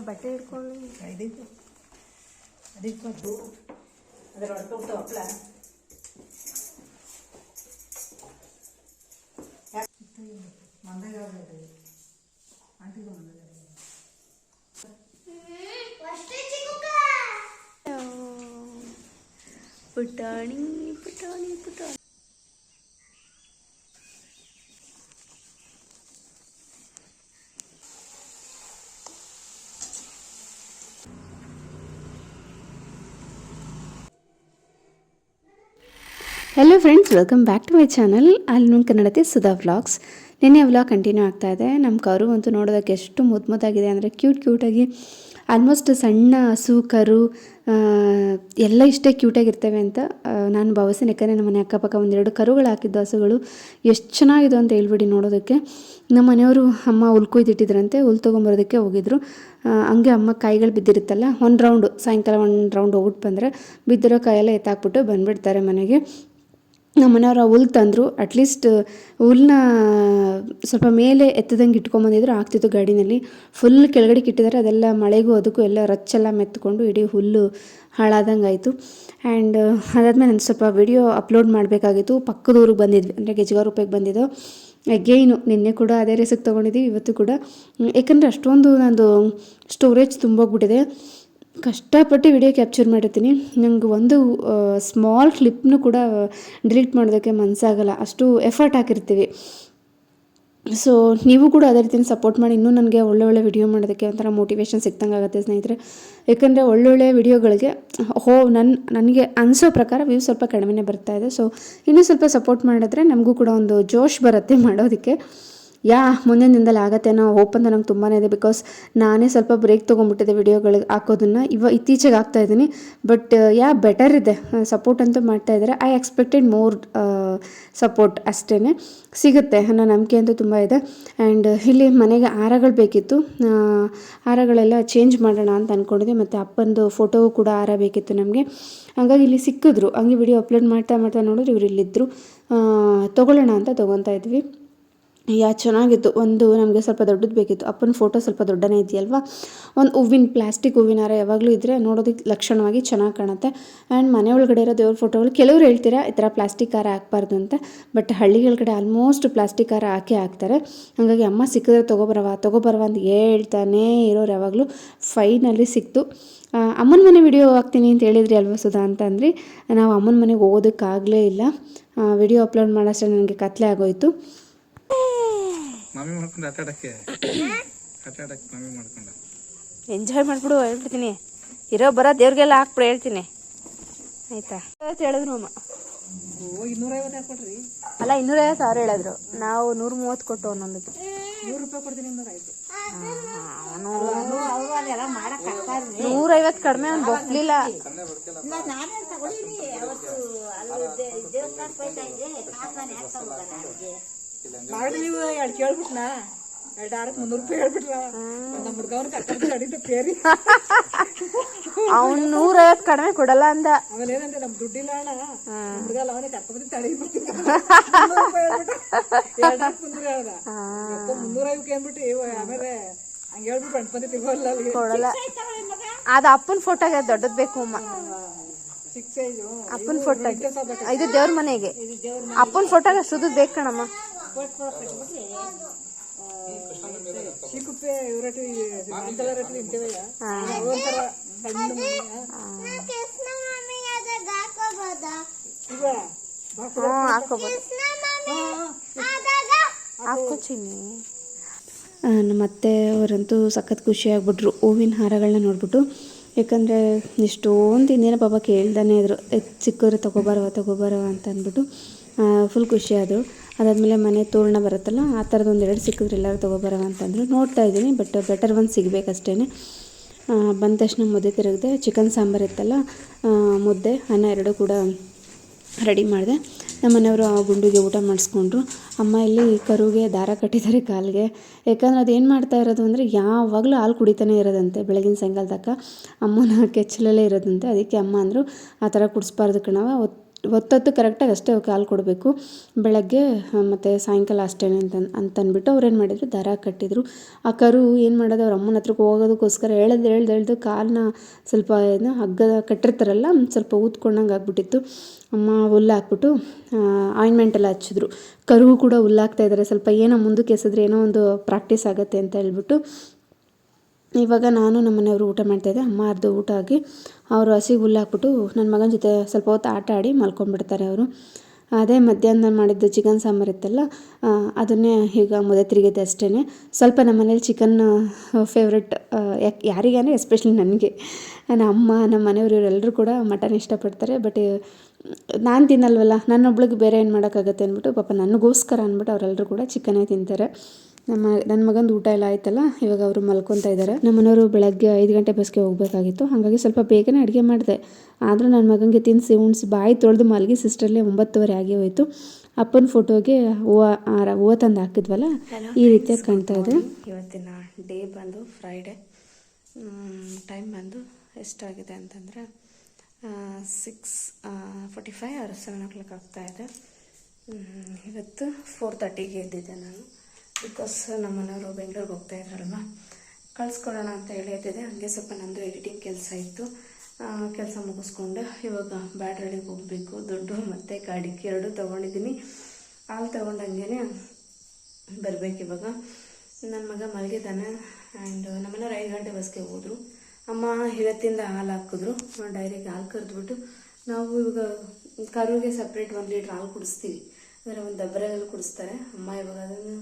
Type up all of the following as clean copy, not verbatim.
ಬಟ್ಟೆ ಹಿಡ್ಕೊಂಡು ಇದಕ್ಕೆ ಅದಕ್ಕೆ ಅದರ ಹೊರಟು ಹಪ್ಪಳ ಮಂದಾಗ ಆಂಟಿಗೂ ಮಂದಾಗ ಪುಟಾಣಿ ಪುಟಾಣಿ ಪುಟಾಣಿ. Hello friends, welcome back to my channel ಆಲ್ನೂನ್ ಕನ್ನಡತೆ ಸುಧಾ ವ್ಲಾಗ್ಸ್. ನಿನ್ನೆ ವ್ಲಾಗ್ ಕಂಟಿನ್ಯೂ ಆಗ್ತಾ ಇದೆ. ನಮ್ಮ ಕರು ಅಂತೂ ನೋಡೋದಕ್ಕೆ ಎಷ್ಟು ಮುದ್ದಾಗಿದೆ ಅಂದರೆ ಕ್ಯೂಟಾಗಿ, ಆಲ್ಮೋಸ್ಟ್ ಸಣ್ಣ ಹಸು ಕರು ಎಲ್ಲ ಇಷ್ಟೇ ಕ್ಯೂಟಾಗಿರ್ತವೆ ಅಂತ ನಾನು ಭಾವಿಸ್ತೀನಿ. ಯಾಕಂದರೆ ನಮ್ಮ ಮನೆ ಅಕ್ಕಪಕ್ಕ ಒಂದೆರಡು ಕರುಗಳು ಹಾಕಿದ್ದು ಹಸುಗಳು ಎಷ್ಟು ಚೆನ್ನಾಗಿದೆ ಅಂತ ಹೇಳ್ಬಿಡಿ ನೋಡೋದಕ್ಕೆ. ನಮ್ಮ ಮನೆಯವರು ಅಮ್ಮ ಹುಲ್ ಕೊಯ್ದಿಟ್ಟಿದ್ರಂತೆ, ಹುಲ್ ತೊಗೊಂಬರೋದಕ್ಕೆ ಹೋಗಿದ್ರು. ಹಂಗೆ ಅಮ್ಮ ಕಾಯಿಗಳು ಬಿದ್ದಿರುತ್ತಲ್ಲ, ಸಾಯಂಕಾಲ ಒಂದು ರೌಂಡ್ ಹೋಗ್ಬಿಟ್ಟು ಬಂದರೆ ಬಿದ್ದಿರೋ ಕಾಯೆಲ್ಲ ಎತ್ತಾಕ್ಬಿಟ್ಟು ಬಂದುಬಿಡ್ತಾರೆ ಮನೆಗೆ. ನಮ್ಮ ಮನೆಯವರು ಹುಲ್ ತಂದರು. ಅಟ್ಲೀಸ್ಟ್ ಹುಲ್ಲನ್ನ ಸ್ವಲ್ಪ ಮೇಲೆ ಎತ್ತದಂಗೆ ಇಟ್ಕೊಂಬಂದಿದ್ರು ಆಗ್ತಿತ್ತು. ಗಾಡಿನಲ್ಲಿ ಫುಲ್ ಕೆಳಗಡೆಗೆ ಇಟ್ಟಿದ್ದಾರೆ. ಅದೆಲ್ಲ ಮಳೆಗೂ ಅದಕ್ಕೂ ಎಲ್ಲ ರಚ್ಚೆಲ್ಲ ಮೆತ್ಕೊಂಡು ಇಡೀ ಹುಲ್ಲು ಹಾಳಾದಂಗೆ ಆಯಿತು. ಆ್ಯಂಡ್ ಅದಾದಮೇಲೆ ನಾನು ಸ್ವಲ್ಪ ವಿಡಿಯೋ ಅಪ್ಲೋಡ್ ಮಾಡಬೇಕಾಗಿತ್ತು. ಪಕ್ಕದ ಊರಿಗೆ ಬಂದಿದ್ವಿ, ಅಂದರೆ ಗೆಜ್ಗಾರುಪೆಗೆ ಬಂದಿದ್ದು. ಅಗೇನು ನಿನ್ನೆ ಕೂಡ ಅದೇ ರೆಸಿಗೆ ತೊಗೊಂಡಿದ್ದೀವಿ, ಇವತ್ತು ಕೂಡ. ಯಾಕಂದರೆ ಅಷ್ಟೊಂದು ನಂದು ಸ್ಟೋರೇಜ್ ತುಂಬೋಗ್ಬಿಟ್ಟಿದೆ. ಕಷ್ಟಪಟ್ಟು ವಿಡಿಯೋ ಕ್ಯಾಪ್ಚರ್ ಮಾಡಿರ್ತೀನಿ. ನಂಗೆ ಒಂದು ಸ್ಮಾಲ್ ಕ್ಲಿಪ್ನು ಕೂಡ ಡಿಲೀಟ್ ಮಾಡೋದಕ್ಕೆ ಮನಸ್ಸಾಗಲ್ಲ, ಅಷ್ಟು ಎಫರ್ಟ್ ಹಾಕಿರ್ತೀವಿ. ಸೊ ನೀವು ಕೂಡ ಅದೇ ರೀತಿ ಸಪೋರ್ಟ್ ಮಾಡಿ, ಇನ್ನೂ ನನಗೆ ಒಳ್ಳೊಳ್ಳೆ ವಿಡಿಯೋ ಮಾಡೋದಕ್ಕೆ ಒಂಥರ ಮೋಟಿವೇಶನ್ ಸಿಕ್ತಂಗೆ ಆಗುತ್ತೆ ಸ್ನೇಹಿತರೆ. ಯಾಕಂದರೆ ಒಳ್ಳೊಳ್ಳೆ ವಿಡಿಯೋಗಳಿಗೆ ನನಗೆ ಅನಿಸೋ ಪ್ರಕಾರ ವ್ಯೂ ಸ್ವಲ್ಪ ಕಡಿಮೆನೇ ಬರ್ತಾಯಿದೆ. ಸೊ ಇನ್ನೂ ಸ್ವಲ್ಪ ಸಪೋರ್ಟ್ ಮಾಡಿದ್ರೆ ನಮಗೂ ಕೂಡ ಒಂದು ಜೋಶ್ ಬರುತ್ತೆ ಮಾಡೋದಕ್ಕೆ. ಮುಂದಿನ ದಿನದಲ್ಲಿ ಆಗತ್ತೇನೋ ಹೋಪ್ ಅಂತ ನಂಗೆ ತುಂಬಾ ಇದೆ. ಬಿಕಾಸ್ ನಾನೇ ಸ್ವಲ್ಪ ಬ್ರೇಕ್ ತೊಗೊಂಡ್ಬಿಟ್ಟಿದ್ದೆ ವಿಡಿಯೋಗಳಿಗೆ ಹಾಕೋದನ್ನು. ಇತ್ತೀಚೆಗೆ ಆಗ್ತಾಯಿದ್ದೀನಿ. ಬಟ್ ಬೆಟರ್ ಇದೆ, ಸಪೋರ್ಟ್ ಅಂತೂ ಮಾಡ್ತಾಯಿದ್ದಾರೆ. ಐ ಎಕ್ಸ್ಪೆಕ್ಟೆಡ್ ಮೋರ್ ಸಪೋರ್ಟ್ ಅಷ್ಟೇ ಸಿಗುತ್ತೆ ಅನ್ನೋ ನಂಬಿಕೆ ಅಂತೂ ತುಂಬ ಇದೆ. ಆ್ಯಂಡ್ ಇಲ್ಲಿ ಮನೆಗೆ ಹಾರಗಳು ಬೇಕಿತ್ತು, ಹಾರಗಳೆಲ್ಲ ಚೇಂಜ್ ಮಾಡೋಣ ಅಂತ ಅಂದ್ಕೊಂಡಿದ್ದೆ. ಮತ್ತು ಅಪ್ಪಂದು ಫೋಟೋವು ಕೂಡ ಹಾರ ಬೇಕಿತ್ತು ನಮಗೆ. ಹಾಗಾಗಿ ಇಲ್ಲಿ ಸಿಕ್ಕಿದ್ರು. ಹಂಗೆ ವಿಡಿಯೋ ಅಪ್ಲೋಡ್ ಮಾಡ್ತಾ ನೋಡಿದ್ರೆ ಇವರು ಇಲ್ಲಿದ್ದರು. ತೊಗೊಳ್ಳೋಣ ಅಂತ ತೊಗೊತಾ ಇದ್ವಿ. ಚೆನ್ನಾಗಿತ್ತು. ಒಂದು ನಮಗೆ ಸ್ವಲ್ಪ ದೊಡ್ಡದು ಬೇಕಿತ್ತು. ಅಪ್ಪನ ಫೋಟೋ ಸ್ವಲ್ಪ ದೊಡ್ಡನೇ ಇದೆಯಲ್ವಾ. ಒಂದು ಪ್ಲಾಸ್ಟಿಕ್ ಹೂವಿನ ಹಾರ ಯಾವಾಗಲೂ ಇದ್ದರೆ ನೋಡೋದಕ್ಕೆ ಲಕ್ಷಣವಾಗಿ ಚೆನ್ನಾಗಿ ಕಾಣುತ್ತೆ. ಆ್ಯಂಡ್ ಮನೆ ಒಳಗಡೆ ಇರೋ ದೇವ್ರ ಫೋಟೋಗಳು ಕೆಲವರು ಹೇಳ್ತೀರಾ ಈ ಥರ ಪ್ಲಾಸ್ಟಿಕ್ ಹಾರ ಹಾಕ್ಬಾರ್ದು ಅಂತ. ಬಟ್ ಹಳ್ಳಿಗಳ ಕಡೆ ಆಲ್ಮೋಸ್ಟ್ ಪ್ಲಾಸ್ಟಿಕ್ ಹಾರ ಹಾಕ್ತಾರೆ. ಹಾಗಾಗಿ ಅಮ್ಮ ಸಿಕ್ಕಿದ್ರೆ ತೊಗೊಬರವ ಅಂತ ಹೇಳ್ತಾನೇ ಇರೋರು ಯಾವಾಗಲೂ. ಫೈನಲ್ಲಿ ಸಿಕ್ತು. ಅಮ್ಮನ ಮನೆ ವಿಡಿಯೋ ಹಾಕ್ತೀನಿ ಅಂತ ಹೇಳಿದ್ರಿ ಅಲ್ವಾ ಸುಧಾ ಅಂತಂದ್ರಿ. ನಾವು ಅಮ್ಮನ ಮನೆಗೆ ಹೋಗೋದಕ್ಕಾಗಲೇ ಇಲ್ಲ. ವಿಡಿಯೋ ಅಪ್ಲೋಡ್ ಮಾಡೋಷ್ಟೇ ನನಗೆ ಕತ್ಲೆ ಆಗೋಯಿತು. ಮಮ್ಮಿ ಮಾಡ್ಕೊಂಡು ಆಟಾಡಕ್ಕೆ ಮಮ್ಮಿ ಮಾಡ್ಕೊಂಡು ಎಂಜಾಯ್ ಮಾಡಿಬಿಡು ಹೇಳ್ಬಿಡ್ತೀನಿ. ಬರೋ ದೇವ್ರಿಗೆಲ್ಲ ಹಾಕ್ಬಿಡು ಹೇಳ್ತೀನಿ, ಆಯಿತಾ ಹೇಳಿದ್ರು ಅಮ್ಮ. 250 ಕೊಡ್ರಿ. ಅಲ್ಲ 250 ಸಾವಿರ ಹೇಳಿದ್ರು. ನಾವು 130 ಕೊಟ್ಟು ಒಂದೊಂದಕ್ಕೆ 100 ರೂಪಾಯಿ ಕೊಡ್ತೀನಿ. 150 ಕಡಿಮೆ ಅವ್ನು ಒಪ್ಲಿಲ್ಲ. ಮಾಡಿ ನೀವು ಎರಡು ಕೇಳ್ಬಿಟ್ನಾ, 2 ರೂಪಾಯಿ ಹೇಳ್ಬಿಟ್ರ. ನಮ್ಮ ಹುಡ್ಗವ್ನ ಕರ್ಕೊಂಡು ಅಡಿದ ಪೇರಿ ಅವ್ನು 150 ಕಡಿಮೆ ಕೊಡಲ್ಲ ಅಂದ. ಆಮೇಲೆ ಏನಂತೆ ನಮ್ ದುಡ್ಡಿಲ್ಲ ಅಣ್ಣ, ಹುಡ್ಗ ಅವನೇ ಕರ್ಕೊಂಡ್ಬಂದು ತಡಿ 350 ಅಂದ್ಬಿಟ್ಟು ಆಮೇಲೆ ಹಂಗೆ ಹೇಳ್ಬಿಟ್ಟು ಅನ್ಕೊಂಡಿ ತಿಗೋಲ್ಲ ಕೊಡಲ್ಲ. ಅದು ಅಪ್ಪನ ಫೋಟೋಗೆ ದೊಡ್ಡದು ಬೇಕು ಅಮ್ಮ. ಅಪ್ಪನ ಫೋಟೋಗೆ ಇದು ದೇವ್ರ ಮನೆಗೆ ಅಪ್ಪನ ಫೋಟೋಗೆ ಅಷ್ಟು ಬೇಕು ಕಣಮ್ಮ. ಸಿಕ್ಕುತ್ತೆ ಇವ್ರಟಿ ರಟಿ ಇಂತೇವಯ್ಯ ಒಂಥರ ಹಾಕೋ ಚಿನ್ನಿ. ಮತ್ತೆ ಅವರಂತೂ ಸಖತ್ ಖುಷಿಯಾಗ್ಬಿಟ್ರು ಹೂವಿನ ಹಾರಗಳನ್ನ ನೋಡ್ಬಿಟ್ಟು. ಯಾಕಂದರೆ ಇಷ್ಟೊಂದು ಇನ್ನೇನೋ ಪಾಪ ಕೇಳ್ದಾನೆ ಇದ್ರು, ಸಿಕ್ಕವ್ರೆ ತಗೋಬರವ ಅಂತ ಅಂದ್ಬಿಟ್ಟು ಫುಲ್ ಖುಷಿಯಾದರು. ಅದಾದಮೇಲೆ ಮನೆ ತೋರಣ ಬರುತ್ತಲ್ಲ, ಆ ಥರದ್ದು 2 ಸಿಕ್ಕಿದ್ರು ಎಲ್ಲರೂ ತೊಗೊಬರವ ಅಂತಂದರು. ನೋಡ್ತಾ ಇದ್ದೀನಿ, ಬಟ್ ಬೆಟರ್ ಒಂದು ಸಿಗಬೇಕಷ್ಟೇ. ಬಂದ ತಕ್ಷಣ ಮುದ್ದೆ ತಿರುಗಿದೆ. ಚಿಕನ್ ಸಾಂಬಾರು ಇತ್ತಲ್ಲ, ಮುದ್ದೆ ಅನ್ನ 2 ಕೂಡ ರೆಡಿ ಮಾಡಿದೆ. ನಮ್ಮ ಮನೆಯವರು ಆ ಗುಂಡಿಗೆ ಊಟ ಮಾಡಿಸ್ಕೊಂಡ್ರು. ಅಮ್ಮ ಇಲ್ಲಿ ಕರುಗೆ ದಾರ ಕಟ್ಟಿದ್ದಾರೆ ಕಾಲಿಗೆ. ಯಾಕಂದರೆ ಅದೇನು ಮಾಡ್ತಾ ಇರೋದು ಅಂದರೆ ಯಾವಾಗಲೂ ಹಾಲು ಕುಡಿತಾನೆ ಇರೋದಂತೆ ಬೆಳಗಿನ ಸಾಯಂಕಾಲ ತನಕ. ಅಮ್ಮನ ಕೆಚ್ಚಲಲ್ಲೇ ಇರೋದಂತೆ. ಅದಕ್ಕೆ ಅಮ್ಮ ಅಂದರು ಆ ಥರ ಕುಡಿಸ್ಬಾರ್ದು ಕಣವ, ಹೊತ್ತೊತ್ತು ಕರೆಕ್ಟಾಗಿ ಅಷ್ಟೇ ಅವಕ್ಕೆ ಹಾಲು ಕೊಡಬೇಕು. ಬೆಳಗ್ಗೆ ಮತ್ತು ಸಾಯಂಕಾಲ ಅಷ್ಟೇ ಅಂತಂದ್ಬಿಟ್ಟು ಅವ್ರು ಏನು ಮಾಡಿದರು, ದಾರ ಕಟ್ಟಿದರು. ಆ ಕರು ಏನು ಮಾಡೋದು, ಅವ್ರ ಅಮ್ಮನ ಹತ್ರಕ್ಕೆ ಹೋಗೋದಕ್ಕೋಸ್ಕರ ಎಳ್ದು ಕಾಲನ್ನ ಸ್ವಲ್ಪ ಹಗ್ಗ ಕಟ್ಟಿರ್ತಾರಲ್ಲ ಸ್ವಲ್ಪ ಊದ್ಕೊಂಡಂಗೆ ಆಗ್ಬಿಟ್ಟಿತ್ತು. ಅಮ್ಮ ಹುಲ್ಲು ಹಾಕ್ಬಿಟ್ಟು ಆಯಿಂಟ್ಮೆಂಟೆಲ್ಲ ಹಚ್ಚಿದ್ರು. ಕರುವು ಕೂಡ ಹುಲ್ಲು ಹಾಕ್ತಾಯಿದ್ದಾರೆ. ಸ್ವಲ್ಪ ಏನೋ ಮುಂದಕ್ಕೆ ಎಸೆದ್ರೆ ಏನೋ ಒಂದು ಪ್ರಾಕ್ಟೀಸ್ ಆಗುತ್ತೆ ಅಂತ ಹೇಳ್ಬಿಟ್ಟು ಇವಾಗ ನಾನು ನಮ್ಮ ಮನೆಯವರು ಊಟ ಮಾಡ್ತಾಯಿದ್ದೆ. ಅಮ್ಮ ಅರ್ಧ ಊಟ ಆಗಿ ಅವರು ಹಸಿಗೆ ಹುಲ್ಲು ಹಾಕ್ಬಿಟ್ಟು ನನ್ನ ಮಗನ ಜೊತೆ ಸ್ವಲ್ಪ ಹೊತ್ತು ಆಟ ಆಡಿ ಮಲ್ಕೊಂಡ್ಬಿಡ್ತಾರೆ ಅವರು. ಅದೇ ಮಧ್ಯಾಹ್ನ ಮಾಡಿದ್ದು ಚಿಕನ್ ಸಾಂಬಾರು ಇತ್ತಲ್ಲ, ಅದನ್ನೇ ಈಗ ಮುದ್ದೆ ತಿರುಗಿದೆ ಅಷ್ಟೇ. ಸ್ವಲ್ಪ ನಮ್ಮ ಮನೇಲಿ ಚಿಕನ್ ಫೇವ್ರೆಟ್, ಯಾರಿಗಾನೆ ಎಸ್ಪೆಷಲಿ ನನಗೆ. ನಮ್ಮ ಅಮ್ಮ, ನಮ್ಮ ಮನೆಯವರು ಇವರೆಲ್ಲರೂ ಕೂಡ ಮಟನ್ ಇಷ್ಟಪಡ್ತಾರೆ. ಬಟ್ ನಾನು ತಿನ್ನಲ್ವಲ್ಲ, ನನ್ನೊಬ್ಳಿಗೆ ಬೇರೆ ಏನು ಮಾಡೋಕ್ಕಾಗತ್ತೆ ಅಂದ್ಬಿಟ್ಟು ಪಾಪ ನನಗೋಸ್ಕರ ಅಂದ್ಬಿಟ್ಟು ಅವರೆಲ್ಲರೂ ಕೂಡ ಚಿಕನ್ನೇ ತಿಂತಾರೆ. ನನ್ನ ಮಗಂದು ಊಟ ಎಲ್ಲ ಆಯ್ತಲ್ಲ, ಇವಾಗ ಅವರು ಮಲ್ಕೊತಾ ಇದ್ದಾರೆ. ನಮ್ಮ ಮನೆಯವರು ಬೆಳಗ್ಗೆ 5 ಗಂಟೆ ಬಸ್ಗೆ ಹೋಗಬೇಕಾಗಿತ್ತು, ಹಾಗಾಗಿ ಸ್ವಲ್ಪ ಬೇಗನೆ ಅಡುಗೆ ಮಾಡಿದೆ. ಆದರೂ ನನ್ನ ಮಗನಿಗೆ ತಿನ್ನಿಸಿ ಉಣಿಸಿ ಬಾಯಿ ತೊಳೆದು ಮಲಗಿ ಸಿಸ್ಟರ್ಲಿ 9:30 ಆಗಿ ಹೋಯಿತು. ಅಪ್ಪನ ಫೋಟೋಗೆ ಹೂವು ತಂದು ಹಾಕಿದ್ವಲ್ಲ, ಈ ರೀತಿಯಾಗಿ ಕಾಣ್ತಾ ಇದೆ. ಇವತ್ತಿನ ಡೇ ಬಂದು ಫ್ರೈಡೇ. ಟೈಮ್ ಬಂದು ಎಷ್ಟಾಗಿದೆ ಅಂತಂದರೆ 6:45 or 7 o'clock ಆಗ್ತಾಯಿದೆ. ಇವತ್ತು 4:30ಗೆ ಎದ್ದಿದ್ದೆ ನಾನು. ಬಿಕಾಸ್ ನಮ್ಮ ಮನೆಯವರು ಬೆಂಗಳೂರಿಗೆ ಹೋಗ್ತಾ ಇದ್ದಾರಲ್ವ, ಕಳಿಸ್ಕೊಡೋಣ ಅಂತ ಹೇಳಿ ಎದ್ದಿದ್ದೆ. ಹಾಗೆ ಸ್ವಲ್ಪ ನಂದು ಎಡಿಟಿಂಗ್ ಕೆಲಸ ಇತ್ತು, ಕೆಲಸ ಮುಗಿಸ್ಕೊಂಡು ಇವಾಗ ಬ್ಯಾಡ್ರಳ್ಳಿಗೆ ಹೋಗಬೇಕು. ದುಡ್ಡು ಮತ್ತು ಗಾಡಿಗೆ 2 ತೊಗೊಂಡಿದ್ದೀನಿ. ಹಾಲು ತೊಗೊಂಡಂಗೆ ಬರಬೇಕು ಇವಾಗ. ನನ್ನ ಮಗ ಮಲಗಿದ್ದಾನೆ. ಆ್ಯಂಡ್ ನಮ್ಮನೆಯವ್ರು 5 ಗಂಟೆ ಬಸ್ಗೆ ಹೋದರು. ಅಮ್ಮ ಇವತ್ತಿಂದ ಹಾಲು ಹಾಕಿದ್ರು, ಡೈರಿಗೆ ಹಾಲು ಕರೆದ್ಬಿಟ್ಟು ನಾವು ಇವಾಗ ಕರುಗೆ ಸಪ್ರೇಟ್ 1 ಲೀಟ್ರ್ ಹಾಲು ಕುಡಿಸ್ತೀವಿ. ಅಂದರೆ ಒಂದು ಡಬ್ಬರಲ್ಲಿ ಕುಡಿಸ್ತಾರೆ. ಅಮ್ಮ ಇವಾಗ ಅದನ್ನು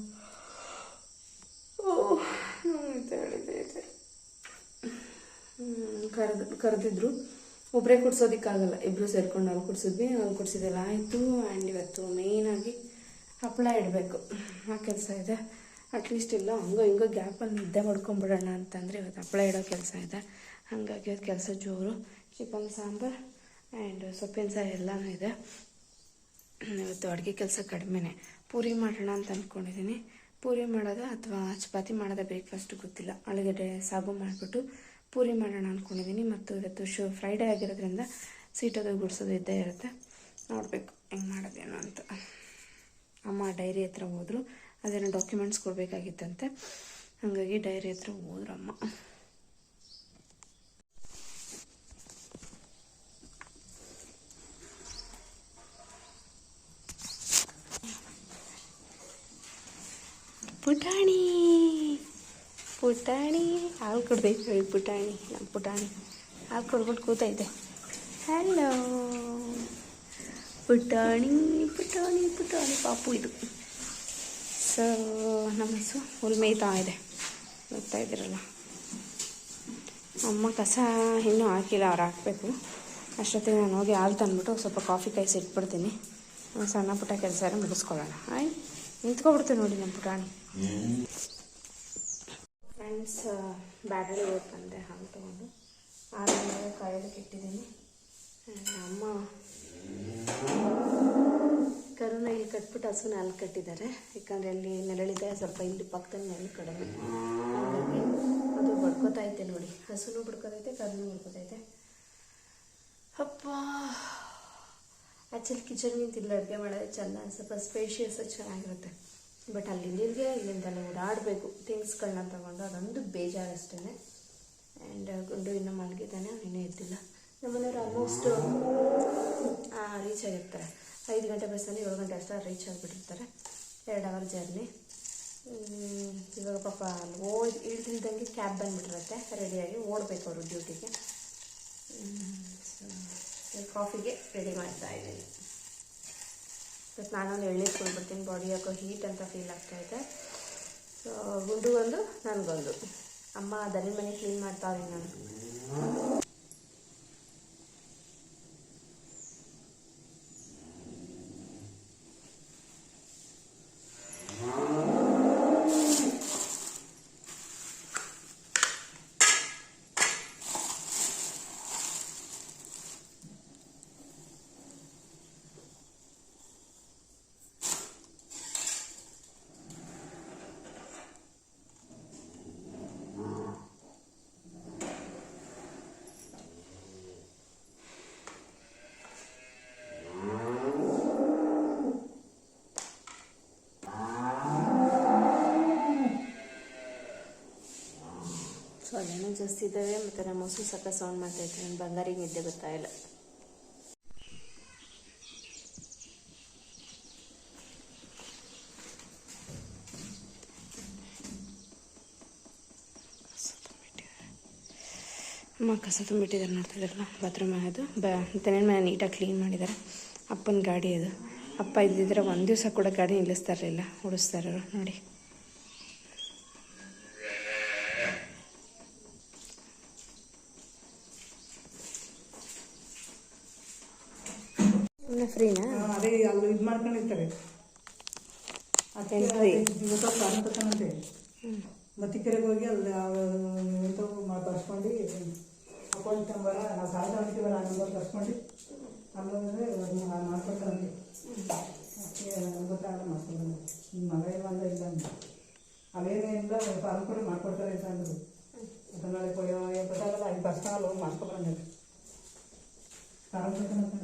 ಕರೆದಿದ್ರು. ಒಬ್ಬರೇ ಕುಡಿಸೋದಕ್ಕಾಗಲ್ಲ, ಇಬ್ಬರು ಸೇರ್ಕೊಂಡು ಹಾಲು ಕುಡಿಸಿದ್ವಿ. ಹಾಲು ಕುಡಿಸಿದೆಲ್ಲ ಆಯಿತು. ಆ್ಯಂಡ್ ಇವತ್ತು ಮೇಯ್ನಾಗಿ ಹಪ್ಪಳ ಇಡಬೇಕು, ಆ ಕೆಲಸ ಇದೆ. ಅಟ್ಲೀಸ್ಟ್ ಇಲ್ಲ ಹಿಂಗೋ ಗ್ಯಾಪಲ್ಲಿ ನಿದ್ದೆ ಮಾಡ್ಕೊಂಬಿಡೋಣ ಅಂತಂದರೆ ಇವತ್ತು ಹಪ್ಪಳ ಇಡೋ ಕೆಲಸ ಇದೆ. ಹಾಗಾಗಿ ಅದು ಕೆಲಸ ಜೋರು. ಚಿಕನ್ ಸಾಂಬಾರು ಆ್ಯಂಡ್ ಸೊಪ್ಪಿನ ಸಾರು ಎಲ್ಲನೂ ಇದೆ. ಇವತ್ತು ಅಡುಗೆ ಕೆಲಸ ಕಡಿಮೆನೇ. ಪೂರಿ ಮಾಡೋಣ ಅಂತ ಅಂದ್ಕೊಂಡಿದ್ದೀನಿ. ಪೂರಿ ಮಾಡೋದು ಅಥವಾ ಚಪಾತಿ ಮಾಡೋದು ಬ್ರೇಕ್ಫಾಸ್ಟ್ ಗೊತ್ತಿಲ್ಲ. ಆಲೂಗಡ್ಡೆ ಸಾಗು ಮಾಡಿಬಿಟ್ಟು ಪೂರಿ ಮಾಡೋಣ ಅಂದ್ಕೊಂಡಿದ್ದೀನಿ. ಮತ್ತು ಇವತ್ತು ಫ್ರೈಡೇ ಆಗಿರೋದ್ರಿಂದ ಸೀಟೋದು ಗುಡಿಸೋದು ಇದ್ದೇ ಇರುತ್ತೆ. ನೋಡಬೇಕು ಹೆಂಗೆ ಮಾಡೋದೇನೋ ಅಂತ. ಅಮ್ಮ ಡೈರಿ ಹತ್ರ ಹೋದರು, ಅದೇನೋ ಡಾಕ್ಯುಮೆಂಟ್ಸ್ ಕೊಡಬೇಕಾಗಿತ್ತಂತೆ, ಹಾಗಾಗಿ ಡೈರಿ ಹತ್ರ ಹೋದ್ರು ಅಮ್ಮ. ಪುಟಾಣಿ ಹಾಲು ಕೊಡ್ಬೇಕು. ನಮ್ಮ ಪುಟಾಣಿ ಹಾಲು ಕೊಡ್ಬಿಟ್ಟು ಕೂತೈತೆ. ಹಲೋ ಪುಟಾಣಿ ಪಾಪು ಇದು. ಸೊ ನಮ್ಮ ಹಸು ಹುಲ್ ಮೇಯ್ತಾ ಇದೆ, ನೋಡ್ತಾ ಇದ್ದೀರಲ್ಲ. ಅಮ್ಮ ಕಸ ಇನ್ನೂ ಹಾಕಿಲ್ಲ, ಅವ್ರು ಹಾಕಬೇಕು. ಅಷ್ಟೊತ್ತಿಗೆ ನಾನು ಹೋಗಿ ಹಾಲು ತಂದ್ಬಿಟ್ಟು ಸ್ವಲ್ಪ ಕಾಫಿ ಕಾಯಿಸಿ ಇಟ್ಬಿಡ್ತೀನಿ. ಸಣ್ಣ ಪುಟ್ಟ ಕೆಲಸ ಎಲ್ಲ ಮುಗಿಸ್ಕೊಳ್ಳೋಣ. ನಿಂತ್ಕೊಬಿಡ್ತೀನಿ ನೋಡಿ ನಮ್ಮ ಪುಟಾಣಿ. ಫ್ರೆಂಡ್ಸ್, ಬ್ಯಾಡಳ್ಳಿ ಹೋಗಿ ಬಂದೆ ಹಾಲು ತೊಗೊಂಡು. ಆಮೇಲೆ ಕಾಯೋದಕ್ಕೆ ಇಟ್ಟಿದ್ದೀನಿ. ಅಮ್ಮ ಕರುನ ಇಲ್ಲಿ ಕಟ್ಬಿಟ್ಟು ಹಸುನ ಅಲ್ಲಿ ಕಟ್ಟಿದ್ದಾರೆ. ಯಾಕಂದರೆ ಅಲ್ಲಿ ನೆರಳಿದೆ, ಸ್ವಲ್ಪ ಇಲ್ಲಿ ಪಕ್ಕದಲ್ಲಿ ನೆರಳು ಕಡಿಮೆ, ಹಾಗಾಗಿ ಅದು ಬಡ್ಕೋತೈತೆ ನೋಡಿ. ಹಸುನು ಬಡ್ಕೋತೈತೆ, ಕರುನು ಬಡ್ಕೋತೈತೆ. ಅಪ್ಪ ಆ್ಯಕ್ಚುಲಿ ಕಿಚನ್ಗಿಂತ ಇಲ್ಲಿ ಅಡುಗೆ ಮಾಡೋದೇ ಚೆಂದ, ಸ್ವಲ್ಪ ಸ್ಪೇಷಿಯಸ್ ಚೆನ್ನಾಗಿರುತ್ತೆ. ಬಟ್ ಇಲ್ಲಿಂದೆಲ್ಲ ಓಡಾಡಬೇಕು ಥಿಂಗ್ಸ್ಗಳನ್ನ ತಗೊಂಡು, ಅದೊಂದು ಬೇಜಾರಷ್ಟೇ. ಆ್ಯಂಡ್ ಗುಂಡು ಇನ್ನೂ ಮಲಗಿದ್ದಾನೆ, ಇನ್ನೂ ಎದ್ದಿಲ್ಲ. ನಮ್ಮನೆಯವರು ಆಲ್ಮೋಸ್ಟ್ ರೀಚ್ ಆಗಿರ್ತಾರೆ. 5 ಗಂಟೆ ಬಸ್ಸಲ್ಲಿ 7 ಗಂಟೆ ಅಷ್ಟೇ ರೀಚ್ ಆಗಿಬಿಟ್ಟಿರ್ತಾರೆ. 2 hour journey. ಇವಾಗ ಪಾಪ ಅಲ್ಲಿ ಇಳ್ದಿಲ್ದಂಗೆ ಕ್ಯಾಬ್ ಬಂದುಬಿಟ್ಟಿರುತ್ತೆ, ರೆಡಿಯಾಗಿ ಓಡಬೇಕು ಅವರು ಡ್ಯೂಟಿಗೆ. ಕಾಫಿಗೆ ರೆಡಿ ಮಾಡ್ತಾ ಇದ್ದೀನಿ. ಬಟ್ ನಾನೊಂದು ಎಳ್ನೀರು ಕುಡ್ಬಿಡ್ತೀನಿ, ಬಾಡಿ ಯಾಕೋ ಹೀಟ್ ಅಂತ ಫೀಲ್ ಆಗ್ತಾಯಿದೆ. ಸೊ ಗುಂಡುಗೊಂದು ನನಗೊಂದು. ಅಮ್ಮ ದನಿ ಮನೆ ಕ್ಲೀನ್ ಮಾಡ್ತಾ ಇದ್ದೀನಿ ನಾನು. ಸೊಳ್ಳೆನೂ ಜಾಸ್ತಿ ಇದ್ದಾವೆ ಮತ್ತು ನಮ್ಮ ಹಸು ಸಕ್ಕ ಸೌಂಡ್ ಮಾಡ್ತಾಯಿತ್ತು. ನನ್ನ ಬಂಗಾರಿಗೆ ನಿದ್ದೆ ಬರ್ತಾ ಇಲ್ಲ. ಅಮ್ಮ ಕಸ ತುಂಬಿಟ್ಟಿದ್ದಾರೆ ನೋಡ್ತಾ ಇದ್ದಾರಲ್ಲ, ಬಾತ್ರೂಮ್ ಅದು ತೆನೆನ ಮನೆ ನೀಟಾಗಿ ಕ್ಲೀನ್ ಮಾಡಿದ್ದಾರೆ. ಅಪ್ಪನ ಗಾಡಿ ಅದು. ಅಪ್ಪ ಇದ್ದಿದ್ರೆ ಒಂದು ದಿವಸ ಕೂಡ ಗಾಡಿ ನಿಲ್ಲಿಸ್ತಾ ಇರಲಿಲ್ಲ, ಓಡಿಸ್ತಾರೆ ನೋಡಿ. ಫ್ರೀನಾ? ಅದೇ ಅಲ್ಲಿ ಇದು ಮಾಡ್ಕೊಂಡಿರ್ತಾರೆ ತಗೊಂತೆ ಮತ್ತಿಕೆರೆಗೆ ಹೋಗಿ ಅಲ್ಲಿ ಬರ್ಸ್ಕೊಂಡು ಅಕೌಂಟ್ ನಂಬರ್ ನಾವು ಸಾಲ ತಗೊಂತೀವಲ್ಲ ಆ ನಂಬರ್ ಬರ್ಸ್ಕೊಂಡು ಅಲ್ಲೋದ್ರೆ ಮಾಡ್ಕೊಡ್ತಾರಂತೆ. ಗೊತ್ತಾಗಲ್ಲ ಮಾಡ್ಕೊಂಡು ಮಗ ಇಲ್ಲ ಇಲ್ಲ ಅಂತ ಅವೇನೇ ಇಲ್ಲ ಫಾರ್ಮ್ ಕೊಡಿ ಮಾಡ್ಕೊಡ್ತಾರೆ ಅಂತ ಅಂದರು. ಮತ್ತು ನಾಳೆ ಗೊತ್ತಾಗಲ್ಲ ಅಲ್ಲಿ ಬರ್ಸ್ತಾಗಲ್ಲ ಹೋಗಿ ಮಾಡ್ಕೊಬಂದ್ರೆ ಫಾರ್ಮ್ ಕೊಡ್ತಾನೆ.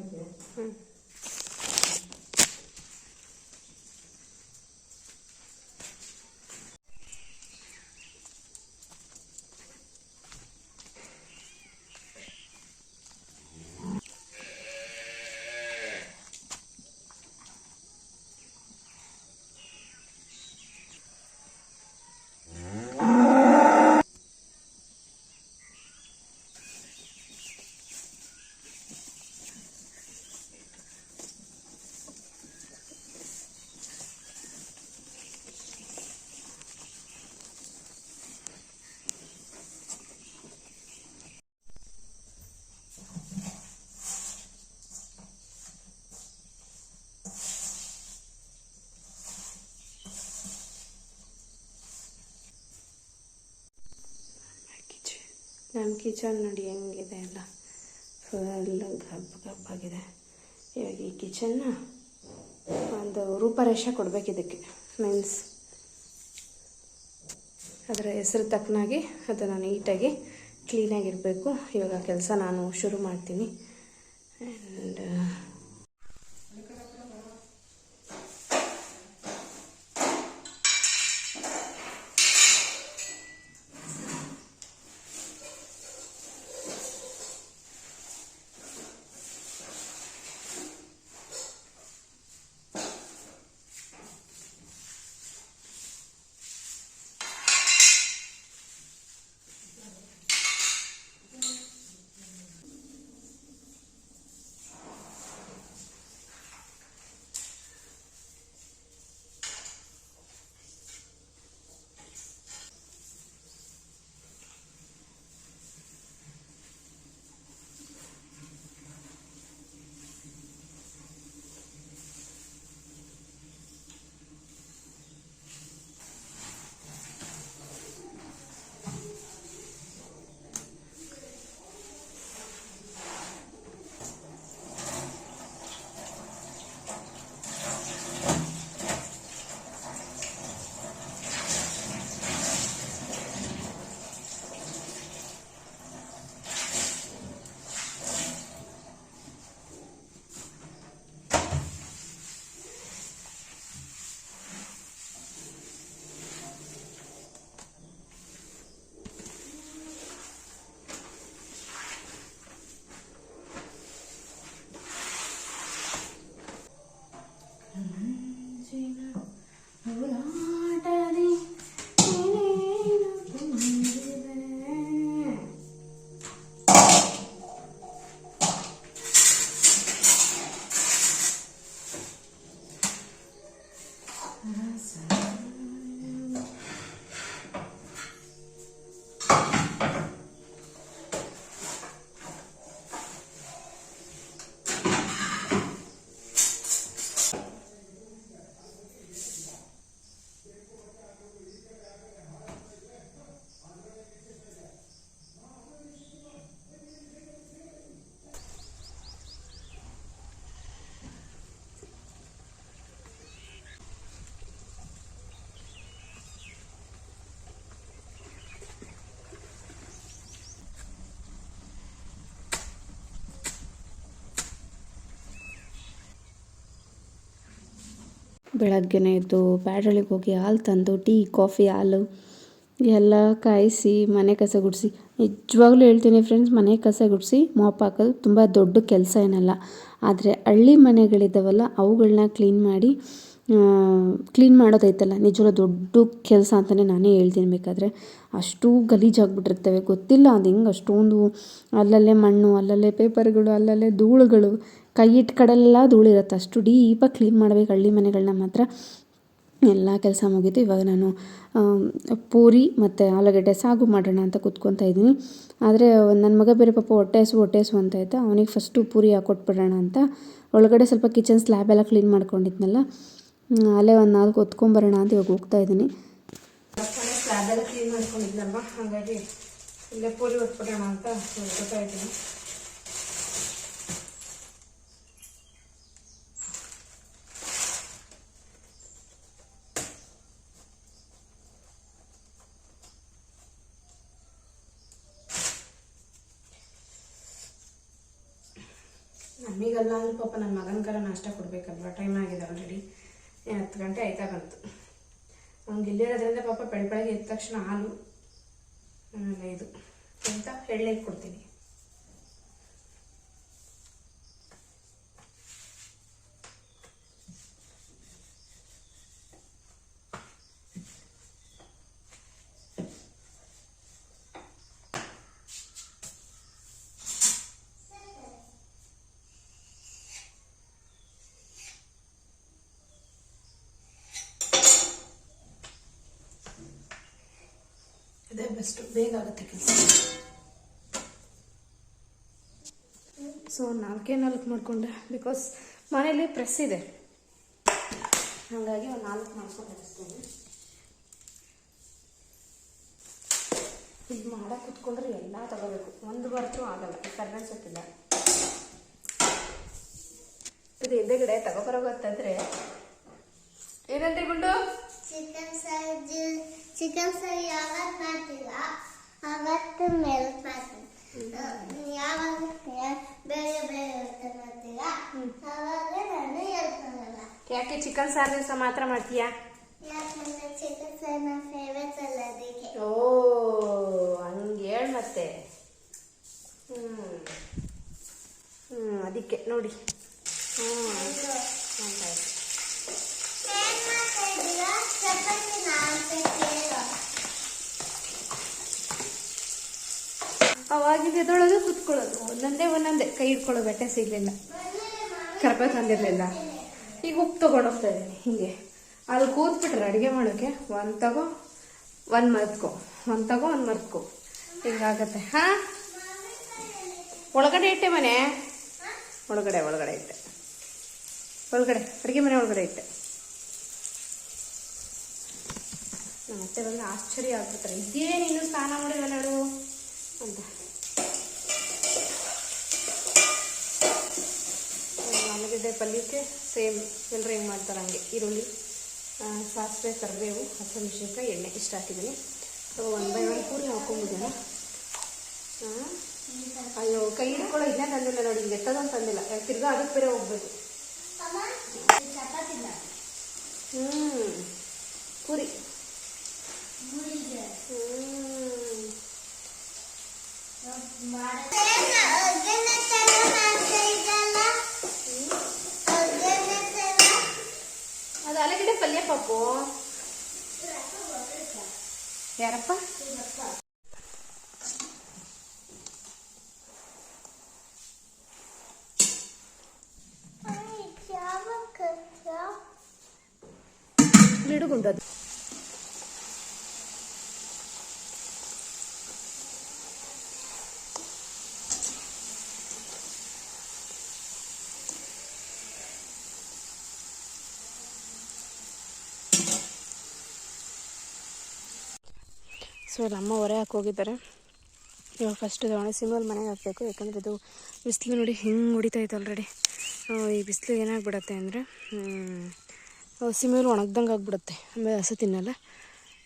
ನಮ್ಮ ಕಿಚನ್ ನೋಡಿ ಹೆಂಗಿದೆ ಎಲ್ಲ, ಫುಲ್ ಗಬ್ಬಾಗಿದೆ. ಇವಾಗ ಈ ಕಿಚನ್ನ ಒಂದು ರೂಪರೇಷೆ ಕೊಡಬೇಕು ಇದಕ್ಕೆ, ಮೀನ್ಸ್ ಅದರ ಹೆಸರು ತಕ್ಕನಾಗಿ ಅದನ್ನು ನೀಟಾಗಿ ಕ್ಲೀನಾಗಿರಬೇಕು. ಇವಾಗ ಕೆಲಸ ನಾನು ಶುರು ಮಾಡ್ತೀನಿ. ಆ್ಯಂಡ್ ಬೆಳಗ್ಗೆನೇ ಎದ್ದು ಬ್ಯಾಡ್ರಳ್ಳಿಗೆ ಹೋಗಿ ಹಾಲು ತಂದು ಟೀ ಕಾಫಿ ಹಾಲು ಎಲ್ಲ ಕಾಯಿಸಿ ಮನೆ ಕಸ ಗುಡಿಸಿ, ನಿಜವಾಗ್ಲೂ ಹೇಳ್ತೀನಿ ಫ್ರೆಂಡ್ಸ್, ಮನೆ ಕಸ ಗುಡಿಸಿ ಮಾಪ್ ಹಾಕೋದು ತುಂಬ ದೊಡ್ಡ ಕೆಲಸ ಏನಲ್ಲ. ಆದರೆ ಹಳ್ಳಿ ಮನೆಗಳಿದ್ದಾವಲ್ಲ ಅವುಗಳನ್ನ ಕ್ಲೀನ್ ಮಾಡೋದೈತಲ್ಲ ನಿಜವಾಗ್ಲೂ ದೊಡ್ಡ ಕೆಲಸ ಅಂತಲೇ ನಾನೇ ಹೇಳ್ತೀನಿ. ಬೇಕಾದರೆ ಅಷ್ಟು ಗಲೀಜಾಗಿಬಿಟ್ಟಿರ್ತವೆ, ಗೊತ್ತಿಲ್ಲ ಅದು ಹೆಂಗೆ ಅಷ್ಟೊಂದು. ಅಲ್ಲಲ್ಲೇ ಮಣ್ಣು, ಅಲ್ಲಲ್ಲೇ ಪೇಪರ್ಗಳು, ಅಲ್ಲಲ್ಲೇ ಧೂಳುಗಳು, ಕೈ ಇಟ್ಟು ಕಡೆಲ್ಲ ಧೂಳಿರುತ್ತೆ. ಅಷ್ಟು ಡೀಪಾಗಿ ಕ್ಲೀನ್ ಮಾಡಬೇಕು ಹಳ್ಳಿ ಮನೆಗಳನ್ನ ಮಾತ್ರ. ಎಲ್ಲ ಕೆಲಸ ಮುಗೀತು. ಇವಾಗ ನಾನು ಪೂರಿ ಮತ್ತು ಆಲೂಗಡ್ಡೆ ಸಾಗು ಮಾಡೋಣ ಅಂತ ಕೂತ್ಕೊತಾ ಇದ್ದೀನಿ. ಆದರೆ ನನ್ನ ಮಗ ಬೇರೆ ಪಾಪ ಹೊಟ್ಟೆ ಹಸು ಅಂತ ಇದ್ದ. ಅವನಿಗೆ ಫಸ್ಟು ಪೂರಿ ಹಾಕ್ಕೊಟ್ಬಿಡೋಣ ಅಂತ ಒಳಗಡೆ ಸ್ವಲ್ಪ ಕಿಚನ್ ಸ್ಲ್ಯಾಬೆಲ್ಲ ಕ್ಲೀನ್ ಮಾಡ್ಕೊಂಡಿದ್ನಲ್ಲ, ಅಲ್ಲೇ ಒಂದು 4 ಹೊತ್ಕೊಂಬರೋಣ ಅಂತ ಇವಾಗ ಹೋಗ್ತಾ ಇದ್ದೀನಿ. ಸ್ಲ್ಯಾಬೆಲ್ಲ ಕ್ಲೀನ್ ಮಾಡ್ಕೊಂಡಿದ್ನಲ್ವ, ಹಾಗಾಗಿ ಇಲ್ಲೇ ಪೂರಿ ಹೊತ್ಬಿಡೋಣ ಅಂತ ಹೋಗ್ತಾ ಇದ್ದೀನಿ. ನಮಗಲ್ಲ ಅಂದ್ರೆ ಪಾಪ ನನ್ನ ಮಗನಿಗೆಲ್ಲ ನಾಷ್ಟ ಕೊಡಬೇಕಲ್ವ, ಟೈಮ್ ಆಗಿದೆ ಆಲ್ರೆಡಿ, 10 ಗಂಟೆ ಆಯ್ತಾ ಬಂತು. ಅವ್ನಿಗೆ ಇಲ್ಲಿರೋದ್ರಿಂದ ಪಾಪ ಬೆಳಗ್ಗೆ ಎದ್ದ ತಕ್ಷಣ ಹಾಲು, ಆಮೇಲೆ ಇದು ಅಂತ ಎಳ್ಳೆ ಕೊಡ್ತೀನಿ. ಅದೇ ಬೆಸ್ಟು, ಬೇಗ ಆಗುತ್ತೆ ಕೆಲಸ. ಸೊ 4 ಮಾಡಿಕೊಂಡೆ, ಬಿಕಾಸ್ ಮನೇಲಿ ಪ್ರೆಸ್ ಇದೆ, ಹಾಗಾಗಿ ಒಂದು 4 ಮಾಡ್ಕೊಂಡು ಅನಿಸ್ತೇನೆ. ಇದು ಮಾಡಕ್ಕೆ ಕುತ್ಕೊಂಡ್ರೆ ಎಲ್ಲ ತಗೋಬೇಕು, ಒಂದು ಬರ್ತೂ ಆಗಲ್ಲ. ಕರ್ಬೇವು ಸೊಪ್ಪಿಲ್ಲ, ಇದು ಎದ್ದೆಗಡೆ ತಗೋಬರೋಗತ್ತಂದ್ರೆ ಏನಂದ್ರೆ ಗುಂಡು ಚಿಕನ್ ಫ್ರೈ ಯಾವತ್ತು ಮಾಡ್ತೀರ ಅವತ್ತು ಮೆಲ್ಟ್ ಮಾಡ್ತೀನಿ. ಯಾವಾಗ ಬೇರೆ ಬೇರೆ ಮಾಡ್ತೀರಾ ಅವಾಗ ನಾನು ಹೆಲ್ಪ್ ಮಾಡಲ್ಲ. ಯಾಕೆ ಚಿಕನ್ ಸಾರು ದಿವಸ ಮಾತ್ರ ಮಾಡ್ತೀಯಾ? ಯಾಕಂದ್ರೆ ಚಿಕನ್ ಫ್ರೈ ನನ್ನ ಫೇವ್ರೆಟ್ ಅಲ್ಲ, ಅದಕ್ಕೆ. ಓ ಹಂಗೆ ಹೇಳು ಮತ್ತೆ. ಅದಕ್ಕೆ ನೋಡಿ. ಅವಾಗಿದ್ದು ಎದೊಳೋದು ಕುತ್ಕೊಳ್ಳೋದು, ಒಂದೊಂದೇ ಕೈ ಹಿಡ್ಕೊಳ್ಳೋ ಬೆಟ್ಟೆ ಸಿಗಲಿಲ್ಲ, ಕರ್ಬೇವು ತಂದಿರಲಿಲ್ಲ. ಈಗ ಉಪ್ಪು ತೊಗೊಂಡೋಗ್ತಾ ಇದ್ದೀನಿ ಹೀಗೆ. ಅಲ್ಲಿ ಕೂತ್ಬಿಟ್ರೆ ಅಡುಗೆ ಮಾಡೋಕ್ಕೆ ಒಂದು ತಗೋ ಒಂದು ಮರ್ತ್ಕೊ ಹಿಂಗಾಗತ್ತೆ. ಹಾಂ, ಒಳಗಡೆ ಇಟ್ಟೆ ಮನೆ ಒಳಗಡೆ ಇಟ್ಟೆ, ಅಡುಗೆ ಮನೆ ಒಳಗಡೆ ಇಟ್ಟೆ. ಮತ್ತೆ ಬಂದು ಆಶ್ಚರ್ಯ ಆಗ್ಬಿಡ್ತಾರೆ, ಇದೇನು ಇನ್ನೂ ಸ್ನಾನ ಮಾಡಿಲ್ಲ ನೋಡು ಅಂತ. ಆಲೂಗಡ್ಡೆ ಪಲ್ಯಕ್ಕೆ ಸೇಮ್ ಎಲ್ಲರೂ ಹೆಂಗೆ ಮಾಡ್ತಾರೆ ಹಂಗೆ, ಈರುಳ್ಳಿ, ಸಾಸಿವೆ, ಕರಿಬೇವು, ಹಸಿಮೆಣಸಿನ್ಕಾಯಿ, ಎಣ್ಣೆ ಇಷ್ಟು ಹಾಕಿದ್ದೀನಿ. ಸೊ 1 by 1 ಪೂರಿ ಹಾಕ್ಕೊಂಬಿದ್ದೇನೆ. ಅಯ್ಯೋ ಕೈ ಹಿಡ್ಕೊಳ್ಳೋ ಇದನ್ನೇ ತಂದಿಲ್ಲ ನೋಡಿ, ಹಿಂಗೆ ಎತ್ತದಂತ ತಂದಿಲ್ಲ, ತಿರ್ಗಾ ಅದಕ್ಕೆ ಬೇರೆ ಹೋಗ್ಬೇಕು. ಪೂರಿ ಅದು ಆಲೂಗಡ್ಡೆ ಪಲ್ಯ ಪಾಪು. ಯಾರಪ್ಪ? ಬಿಡುಗುಂಡದು ಸೊ ನಮ್ಮ ಹೊರೆ ಹಾಕಿ ಹೋಗಿದ್ದಾರೆ. ಇವಾಗ ಫಸ್ಟ್ ಒಣ ಸಿಮಲ್ ಮನೆಗೆ ಹಾಕಬೇಕು, ಯಾಕಂದರೆ ಇದು ಬಿಸಿಲು ನೋಡಿ ಹಿಂಗೆ ಹೊಡಿತೈತೆ ಆಲ್ರೆಡಿ. ಈ ಬಿಸಿಲು ಏನಾಗ್ಬಿಡತ್ತೆ ಅಂದರೆ ಸಿಮೆಲ್ ಒಣಗ್ದಂಗೆ ಆಗಿಬಿಡುತ್ತೆ, ಆಮೇಲೆ ಹಸು ತಿನ್ನಲ್ಲ.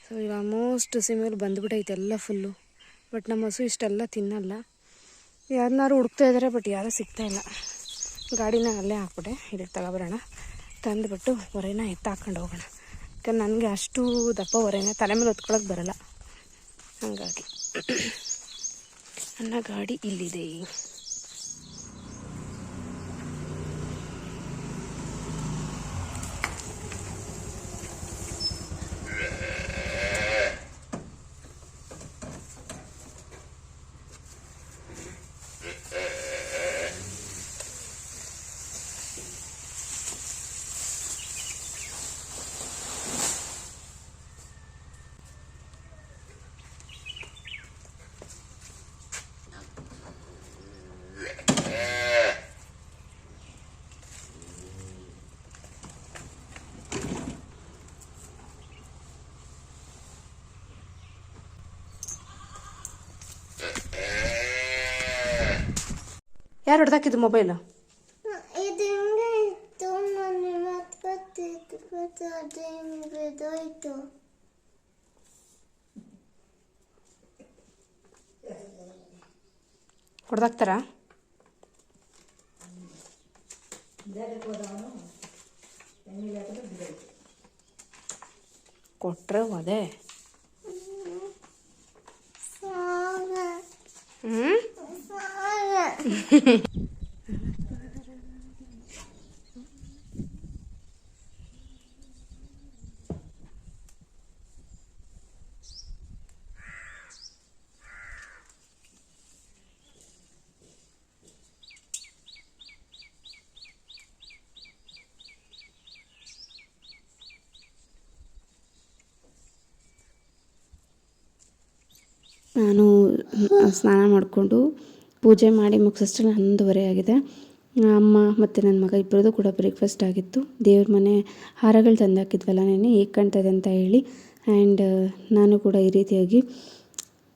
ಸೊ ಈಗ ಆಲ್ಮೋಸ್ಟ್ ಸಿಮೆಲ್ ಬಂದುಬಿಟ್ಟೈತೆ ಎಲ್ಲ ಫುಲ್ಲು. ಬಟ್ ನಮ್ಮ ಹಸು ಇಷ್ಟೆಲ್ಲ ತಿನ್ನಲ್ಲ. ಯಾರನ್ನಾರು ಹುಡುಕ್ತಾ ಇದ್ದಾರೆ, ಬಟ್ ಯಾರೂ ಸಿಗ್ತಾಯಿಲ್ಲ. ಗಾಡಿನ ಅಲ್ಲೇ ಹಾಕ್ಬಿಟ್ಟೆ, ಇದಕ್ಕೆ ತಗೊಬರೋಣ ತಂದುಬಿಟ್ಟು ಹೊರೆನ ಹಾಕ್ಕೊಂಡು ಹೋಗೋಣ. ಯಾಕಂದ್ರೆ ನನಗೆ ಅಷ್ಟು ದಪ್ಪ ಹೊರೆನ ತಲೆ ಮೇಲೆ ಹೊತ್ಕೊಳಕ್ಕೆ ಬರೋಲ್ಲ. ಹಾಗಾಗಿ ನನ್ನ ಗಾಡಿ ಇಲ್ಲಿದೆ. ಯಾರು ಹೊಡೆದಾಕಿದ್ದು ಮೊಬೈಲು? ಇದು ಹಿಂಗೆ ಇತ್ತು, ನಾನು ಮತ್ತೆ ಅದು ಹಿಂಗೆ ಬಿದ್ದೋಯ್ತು. ಹೊಡೆದಾಕ್ತಾರ? ಕೊಟ್ರೆ ಅದೇ ನಾನು ಸ್ನಾನ ಮಾಡಿಕೊಂಡು ಪೂಜೆ ಮಾಡಿ ಮುಗಿಸೋಷ್ಟರಲ್ಲಿ 11:30 ಆಗಿದೆ. ಅಮ್ಮ ಮತ್ತು ನನ್ನ ಮಗ ಇಬ್ಬರದು ಕೂಡ ಬ್ರೇಕ್ಫಾಸ್ಟ್ ಆಗಿತ್ತು. ದೇವ್ರ ಮನೆ ಹಾರಗಳು ತಂದು ಹಾಕಿದ್ವಲ್ಲ ನೆನ್ನೆ, ಹೇಗೆ ಕಾಣ್ತದೆ ಅಂತ ಹೇಳಿ. ಆ್ಯಂಡ್ ನಾನು ಕೂಡ ಈ ರೀತಿಯಾಗಿ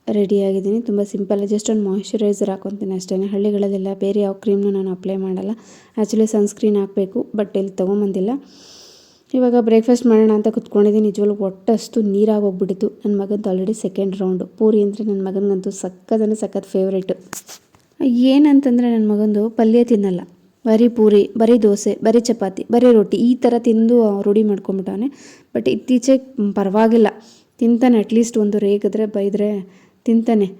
ರೆಡಿಯಾಗಿದ್ದೀನಿ. ತುಂಬ ಸಿಂಪಲ್, ಜಸ್ಟ್ ಒಂದು ಮಾಯ್ಶ್ಚರೈಸರ್ ಹಾಕ್ಕೊತೀನಿ ಅಷ್ಟೇ. ಹಳ್ಳಿಗಳಲ್ಲೆಲ್ಲ ಬೇರೆ ಯಾವ ಕ್ರೀಮ್ನು ನಾನು ಅಪ್ಲೈ ಮಾಡಲ್ಲ. ಆ್ಯಕ್ಚುಲಿ ಸನ್ಸ್ಕ್ರೀನ್ ಹಾಕಬೇಕು, ಬಟ್ ಇಲ್ಲಿ ತೊಗೊಂಬಂದಿಲ್ಲ. ಇವಾಗ ಬ್ರೇಕ್ಫಾಸ್ಟ್ ಮಾಡೋಣ ಅಂತ ಕುತ್ಕೊಂಡಿದ್ದೀನಿ. ನಿಜವಾಗ್ಲೂ ಹೊಟ್ಟಷ್ಟು ನೀರಾಗಿ ಹೋಗ್ಬಿಟ್ಟಿತ್ತು. ನನ್ನ ಮಗಂದು ಆಲ್ರೆಡಿ ಸೆಕೆಂಡ್ ರೌಂಡು. ಪೂರಿ ಅಂದರೆ ನನ್ನ ಮಗನಿಗಂತೂ ಸಖತ್ ಫೇವ್ರೇಟು. ಏನಂತಂದರೆ ನನ್ನ ಮಗಂದು ಪಲ್ಯ ತಿನ್ನಲ್ಲ, ಬರೀ ಪೂರಿ, ಬರೀ ದೋಸೆ, ಬರೀ ಚಪಾತಿ, ಬರೀ ರೊಟ್ಟಿ ಈ ಥರ ತಿಂದು ರೂಢಿ ಮಾಡ್ಕೊಂಬಿಟ್ಟವನೆ. ಬಟ್ ಇತ್ತೀಚೆಗೆ ಪರವಾಗಿಲ್ಲ, ತಿಂತಾನೆ. ಅಟ್ಲೀಸ್ಟ್ ಒಂದು ರೇಗಿದ್ರೆ ಬೈದರೆ ತಿಂತಾನೆ.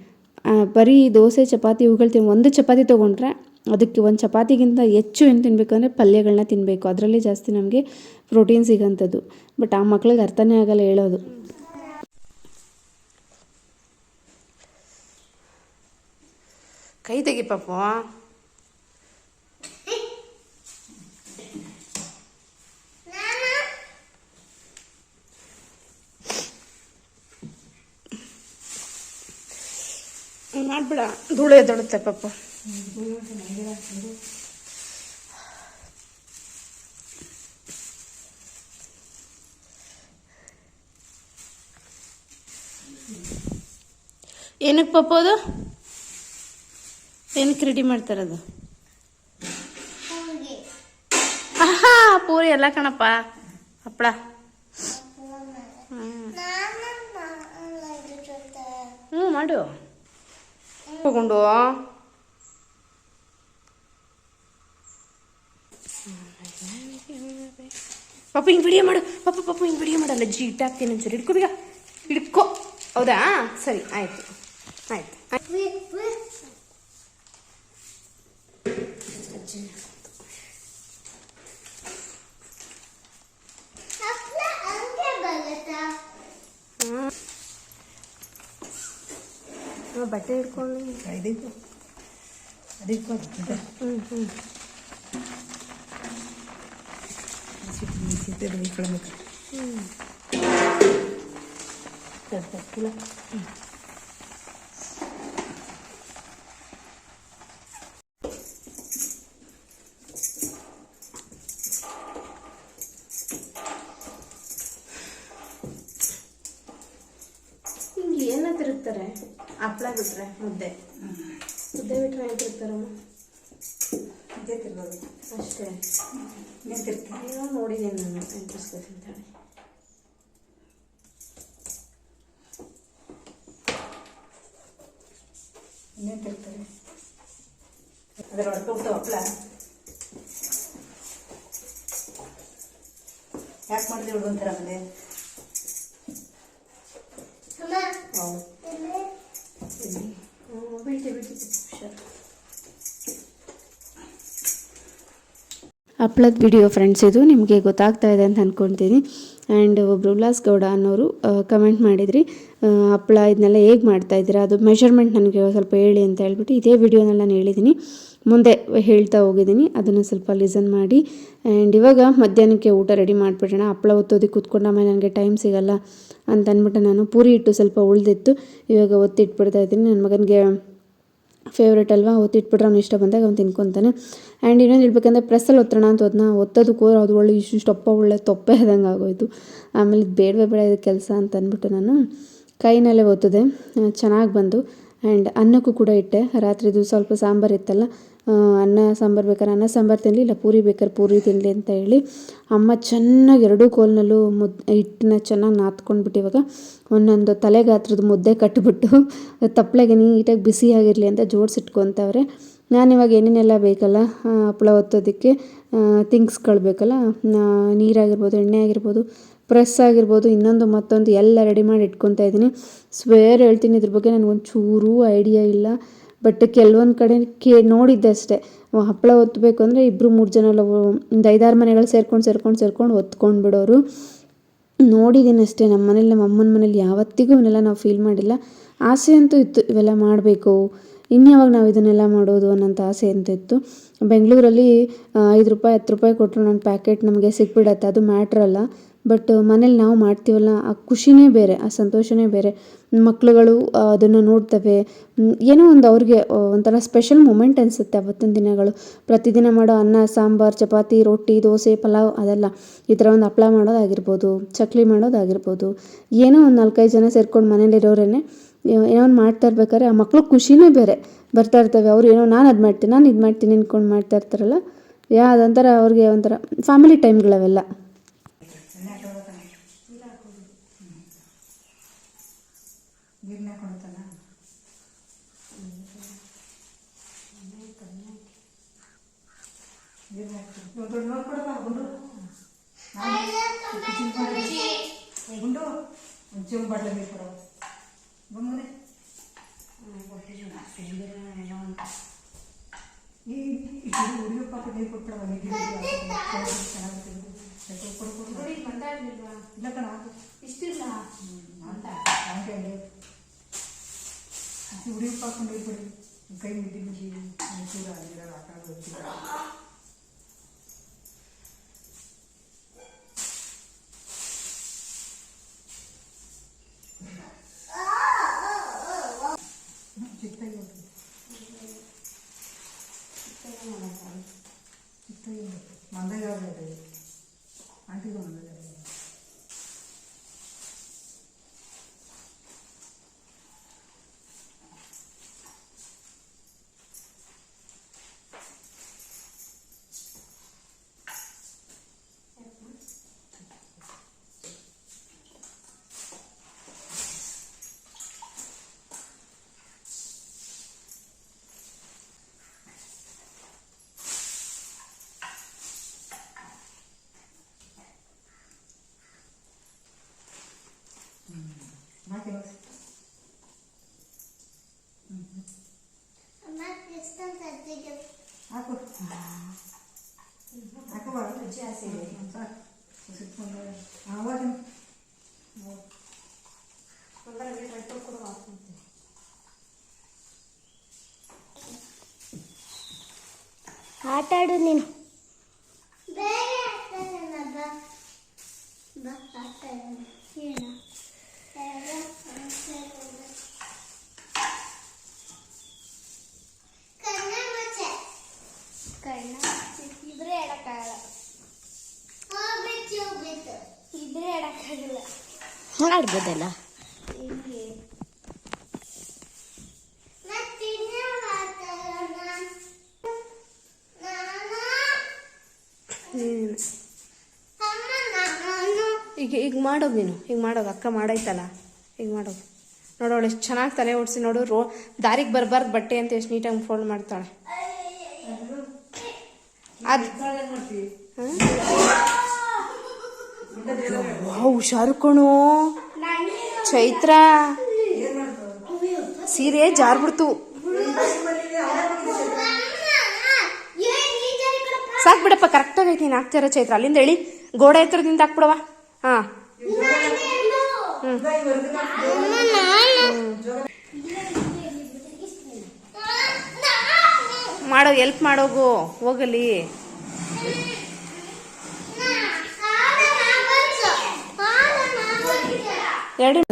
ಬರೀ ದೋಸೆ ಚಪಾತಿ ಇವುಗಳು ಒಂದು ಚಪಾತಿ ತೊಗೊಂಡ್ರೆ ಅದಕ್ಕೆ ಒಂದು ಚಪಾತಿಗಿಂತ ಹೆಚ್ಚು ಏನು ತಿನ್ನಬೇಕಂದ್ರೆ ಪಲ್ಯಗಳನ್ನ ತಿನ್ನಬೇಕು. ಅದರಲ್ಲಿ ಜಾಸ್ತಿ ನಮಗೆ ಪ್ರೋಟೀನ್ ಸಿಗೋಂಥದ್ದು. ಬಟ್ ಆ ಮಕ್ಳಿಗೆ ಅರ್ಥನೇ ಆಗಲ್ಲ ಹೇಳೋದು. ಕೈ ತೆಗಿ ಪಾಪ. ಮಾಡ್ಬೇಡ, ಧೂಳು ಎದ್ದೊಡುತ್ತೆ ಪಾಪ. ಏನಕ್ಕೆ ಪಾಪ ಅದು? ಏನಕ್ಕೆ ರೆಡಿ ಮಾಡ್ತಾರದು? ಆಹಾ, ಪೂರಿ ಎಲ್ಲ ಕಣಪ್ಪ, ಹಪ್ಪಳ. ಮಾಡು ತಗೊಂಡು. ಪಾಪ ಹಿಂಗೆ ವಿಡಿಯೋ ಮಾಡು. ಪಾಪ ಹಿಂಗೆ ವಿಡಿಯೋ ಮಾಡಲ್ಲ, ಜಿ ಇಟ್ಟಾಕ್ತೀನಿ ಒಂಚೂರು. ಹಿಡ್ಕೋ ಬೇಗ, ಹಿಡ್ಕೋ. ಹೌದಾ, ಸರಿ, ಆಯ್ತು. ಬಟ್ಟೆ ಹಿಡ್ಕೊಂಡು ಹಿಂಗೆ ಏನ ತಿರುಗ್ತಾರೆ. ಹಪ್ಪಳ ಬಿಟ್ರೆ ಮುದ್ದೆ ಬಿಟ್ರೆ ಏನು ತಿರುಗ್ತಾರ? ಇದೇ ತಿರ್ಗೋದು ಅಷ್ಟೇ. ಇನ್ನೇನು ತಿರ್ತೀನಿ. ಏನೋ ನೋಡಿದ್ದೀನಿ ನಾನು ಇಂಟ್ರೆಸ್ಟ್ ಅಂತಾಳೆ. ಇನ್ನೇನು ತಿರ್ತಾರೆ. ಅದರ ಹೊಡ್ಕೊಬಿಟ್ಟು ಹಪ್ಪಳ ಯಾಕೆ ಮಾಡಿದೆ ಹುಡುಗಂತಾರ ಆಮೇಲೆ? ಅಮ್ಮ, ಹಪ್ಳದ ವಿಡಿಯೋ ಫ್ರೆಂಡ್ಸ್, ಇದು ನಿಮಗೆ ಗೊತ್ತಾಗ್ತಾ ಇದೆ ಅಂತ ಅಂದ್ಕೊಳ್ತೀನಿ. ಆ್ಯಂಡ್ ಒಬ್ಬರು ಉಲ್ಲಾಸ್ ಗೌಡ ಅನ್ನೋರು ಕಮೆಂಟ್ ಮಾಡಿದ್ರಿ, ಹಪ್ಪಳ ಇದನ್ನೆಲ್ಲ ಹೇಗೆ ಮಾಡ್ತಾಯಿದ್ದೀರಾ, ಅದು ಮೆಷರ್ಮೆಂಟ್ ನನಗೆ ಸ್ವಲ್ಪ ಹೇಳಿ ಅಂತ ಹೇಳ್ಬಿಟ್ಟು ಇದೇ ವಿಡಿಯೋನಲ್ಲಿ ನಾನು ಹೇಳಿದ್ದೀನಿ, ಮುಂದೆ ಹೇಳ್ತಾ ಹೋಗಿದ್ದೀನಿ, ಅದನ್ನು ಸ್ವಲ್ಪ ಲಿಸನ್ ಮಾಡಿ. ಆ್ಯಂಡ್ ಇವಾಗ ಮಧ್ಯಾಹ್ನಕ್ಕೆ ಊಟ ರೆಡಿ ಮಾಡಿಬಿಡೋಣ. ಹಪ್ಪಳ ಒತ್ತೋದಕ್ಕೆ ಕೂತ್ಕೊಂಡು ಆಮೇಲೆ ನನಗೆ ಟೈಮ್ ಸಿಗಲ್ಲ ಅಂತ ಅಂದ್ಬಿಟ್ಟು ನಾನು ಪೂರಿ ಹಿಟ್ಟು ಸ್ವಲ್ಪ ಉಳಿದಿತ್ತು, ಇವಾಗ ಒತ್ತಿಟ್ಬಿಡ್ತಾ ಇದ್ದೀನಿ. ನನ್ನ ಮಗನಿಗೆ ಫೇವ್ರೇಟ್ ಅಲ್ವಾ, ಒತ್ತಿಟ್ಬಿಟ್ರೆ ಅವ್ನು ಇಷ್ಟ ಬಂದಾಗ ಅವ್ನು ತಿನ್ಕೊತಾನೆ. ಆ್ಯಂಡ್ ಇನ್ನೊಂದು ಹೇಳ್ಬೇಕಂದ್ರೆ ಪ್ರೆಸ್ಸಲ್ಲಿ ಒತ್ತೋಣ ಅಂತ ಅದನ್ನ ಒತ್ತೋದಕ್ಕೆ ಹೋದ್ರೆ ಅದು ಒಳ್ಳೆ ಇಷ್ಟಪ್ಪ ಒಳ್ಳೆ ತೊಪ್ಪೆ ಆದಂಗೆ ಆಗೋಯ್ತು. ಆಮೇಲೆ ಬೇಡವೇ ಬೇಡ ಇದು ಕೆಲಸ ಅಂತ ಅಂದ್ಬಿಟ್ಟು ನಾನು ಕೈನಲ್ಲೇ ಒತ್ತಿದೆ, ಚೆನ್ನಾಗಿ ಬಂದು. ಆ್ಯಂಡ್ ಅನ್ನಕ್ಕೂ ಕೂಡ ಇಟ್ಟೆ, ರಾತ್ರಿದು ಸ್ವಲ್ಪ ಸಾಂಬಾರು ಇತ್ತಲ್ಲ, ಅನ್ನ ಸಾಂಬಾರು ಬೇಕಾದ್ರೆ ಅನ್ನ ಸಾಂಬಾರು ತಿನ್ನಲಿ, ಇಲ್ಲ ಪೂರಿ ಬೇಕಾದ್ರೆ ಪೂರಿ ತಿನ್ನಲಿ ಅಂತ ಹೇಳಿ ಅಮ್ಮ ಚೆನ್ನಾಗಿ ಎರಡೂ ಕೋಲ್ನಲ್ಲೂ ಹಿಟ್ಟನ್ನ ಚೆನ್ನಾಗಿ ನಾದ್ಕೊಂಡ್ಬಿಟ್ಟು ಇವಾಗ ಒಂದೊಂದು ತಲೆಗಾತ್ರದ ಮುದ್ದೆ ಕಟ್ಟಿಬಿಟ್ಟು ತಪ್ಪಲೆಗೆ ನೀಟಾಗಿ ಬಿಸಿಯಾಗಿರಲಿ ಅಂತ ಜೋಡಿಸಿಟ್ಕೊತವ್ರೆ. ನಾನಿವಾಗ ಏನೇನೆಲ್ಲ ಬೇಕಲ್ಲ ಹಪ್ಪಳ ಒತ್ತೋದಕ್ಕೆ ಥಿಂಗ್ಸ್ಗಳು ಬೇಕಲ್ಲ, ನೀರಾಗಿರ್ಬೋದು, ಎಣ್ಣೆ ಆಗಿರ್ಬೋದು, ಪ್ರೆಸ್ ಆಗಿರ್ಬೋದು, ಇನ್ನೊಂದು ಮತ್ತೊಂದು ಎಲ್ಲ ರೆಡಿ ಮಾಡಿ ಇಟ್ಕೊತಾ ಇದ್ದೀನಿ. ಸ್ವೇರ್ ಹೇಳ್ತೀನಿ, ಇದ್ರ ಬಗ್ಗೆ ನನಗೊಂದು ಚೂರೂ ಐಡಿಯಾ ಇಲ್ಲ. ಬಟ್ ಕೆಲವೊಂದು ಕಡೆ ನೋಡಿದ್ದೆ ಅಷ್ಟೇ. ಹಪ್ಪಳ ಒತ್ತಬೇಕು ಅಂದರೆ 2-3 ಜನ ಎಲ್ಲ ಒಂದು 5-6 ಮನೆಗಳು ಸೇರ್ಕೊಂಡು ಒತ್ಕೊಂಡು ಬಿಡೋರು ನೋಡಿದ್ದೀನಿ ಅಷ್ಟೇ. ನಮ್ಮ ಮನೇಲಿ, ನಮ್ಮ ಅಮ್ಮನ ಮನೇಲಿ ಯಾವತ್ತಿಗೂ ಇವನ್ನೆಲ್ಲ ನಾವು ಫೀಲ್ ಮಾಡಿಲ್ಲ. ಆಸೆ ಅಂತೂ ಇತ್ತು, ಇವೆಲ್ಲ ಮಾಡಬೇಕು, ಇನ್ಯಾವಾಗ ನಾವು ಇದನ್ನೆಲ್ಲ ಮಾಡೋದು ಅನ್ನೋಂಥ ಆಸೆ ಅಂತೂ ಇತ್ತು. ಬೆಂಗಳೂರಲ್ಲಿ 5 ರೂಪಾಯಿ 10 ರೂಪಾಯಿ ಕೊಟ್ಟರು ನನ್ನ ಪ್ಯಾಕೆಟ್ ನಮಗೆ ಸಿಕ್ಬಿಡತ್ತೆ, ಅದು ಮ್ಯಾಟ್ರಲ್ಲ. ಬಟ್ ಮನೇಲಿ ನಾವು ಮಾಡ್ತೀವಲ್ಲ, ಆ ಖುಷಿನೇ ಬೇರೆ, ಆ ಸಂತೋಷನೇ ಬೇರೆ. ಮಕ್ಕಳುಗಳು ಅದನ್ನು ನೋಡ್ತವೆ, ಏನೋ ಒಂದು ಅವ್ರಿಗೆ ಒಂಥರ ಸ್ಪೆಷಲ್ ಮೂಮೆಂಟ್ ಅನಿಸುತ್ತೆ ಅವತ್ತಿನ ದಿನಗಳು. ಪ್ರತಿದಿನ ಮಾಡೋ ಅನ್ನ ಸಾಂಬಾರು, ಚಪಾತಿ, ರೊಟ್ಟಿ, ದೋಸೆ, ಪಲಾವ್ ಅದೆಲ್ಲ, ಈ ಥರ ಒಂದು ಹಪ್ಪಳ ಮಾಡೋದಾಗಿರ್ಬೋದು, ಚಕ್ಲಿ ಮಾಡೋದಾಗಿರ್ಬೋದು, ಏನೋ ಒಂದು 4-5 ಜನ ಸೇರ್ಕೊಂಡು ಮನೇಲಿರೋರೇ ಏನೋ ಒಂದು ಮಾಡ್ತಾ ಇರ್ಬೇಕಾದ್ರೆ ಆ ಮಕ್ಳು ಖುಷಿನೇ ಬೇರೆ. ಬರ್ತಾ ಇರ್ತವೆ ಅವರು, ಏನೋ ನಾನು ಅದು ಮಾಡ್ತೀನಿ ಅಂದ್ಕೊಂಡು ಮಾಡ್ತಾ ಇರ್ತಾರಲ್ಲ, ಅದೊಂಥರ ಅವ್ರಿಗೆ ಒಂಥರ ಫ್ಯಾಮಿಲಿ ಟೈಮ್ಗಳವೆಲ್ಲ. ನೀರನ್ನ ಹಾಕೊಳ್ತಾನ ನೀರನ್ನ ಹಾಕ್ತೀನಿ ನೋಡ್ಕೊಡಪ್ಪ ಗುಂಡು, ಗುಂಡು ಒಂಚೂರು ಬಾಟ್ಲ ನೀರು ಕೊಡೋ ಬಮ್ಮನೆ ಈ ಹುಡುಗಪ್ಪ ನೀರು ಕೊಟ್ಬಿಡವ, ನೀರು ಚೆನ್ನಾಗಿ ಇಲ್ಲ ಕಣ ಇಷ್ಟಿಲ್ಲ ಹಾಗೆ ಹುಡುಗಪ್ಪ ಹಾಕೊಂಡು ನೀರು ಕೊಡಿ, ಕೈ ಮಿದ್ದಿ ಚೂರ ನೀರ ಹಾಕೋದು ಚಿತ್ತಾಗಿ ಮಂದಾಗ ಆಂಟಿಗೂ ಮಂದಾಗ ಹಾಕು ಹಾಕುವ ಆಟ ಆಡು ನೀನು. ಇದ್ರೆ ಎಡಕ್ಕಾಗಲ್ಲ, ಆಡ್ಬೋದಲ್ಲ. ಈಗ ಮಾಡೋದು ನೀನು, ಈಗ ಮಾಡೋದು ಅಕ್ಕ ಮಾಡೈತಲ್ಲ, ಈಗ ಮಾಡೋದು ನೋಡೋಳು ಎಷ್ಟು ಚೆನ್ನಾಗಿ ತಲೆ ಓಡಿಸಿ ನೋಡು. ದಾರಿಗೆ ಬರಬಾರ್ದು ಬಟ್ಟೆ ಅಂತ ಎಷ್ಟು ನೀಟಾಗಿ ಫೋಲ್ಡ್ ಮಾಡ್ತಾಳೆ. ಅದು ಹುಷಾರು ಕಣೋ ಚೈತ್ರ, ಸೀರೆ ಜಾರ್ಬಿಡ್ತು. ಸಾಕು ಬಿಡಪ್ಪ, ಕರೆಕ್ಟಾಗಿ ಐತಿ ನೀನು ಹಾಕ್ತಿರೋ ಚೈತ್ರ. ಅಲ್ಲಿಂದ ಹೇಳಿ ಗೋಡೆ ಎತ್ತರದಿಂದ ಹಾಕ್ಬಿಡವ. ಹಾಂ ಮಾಡೋ, ಎಲ್ಪ್ ಮಾಡೋಗು ಹೋಗಲಿ.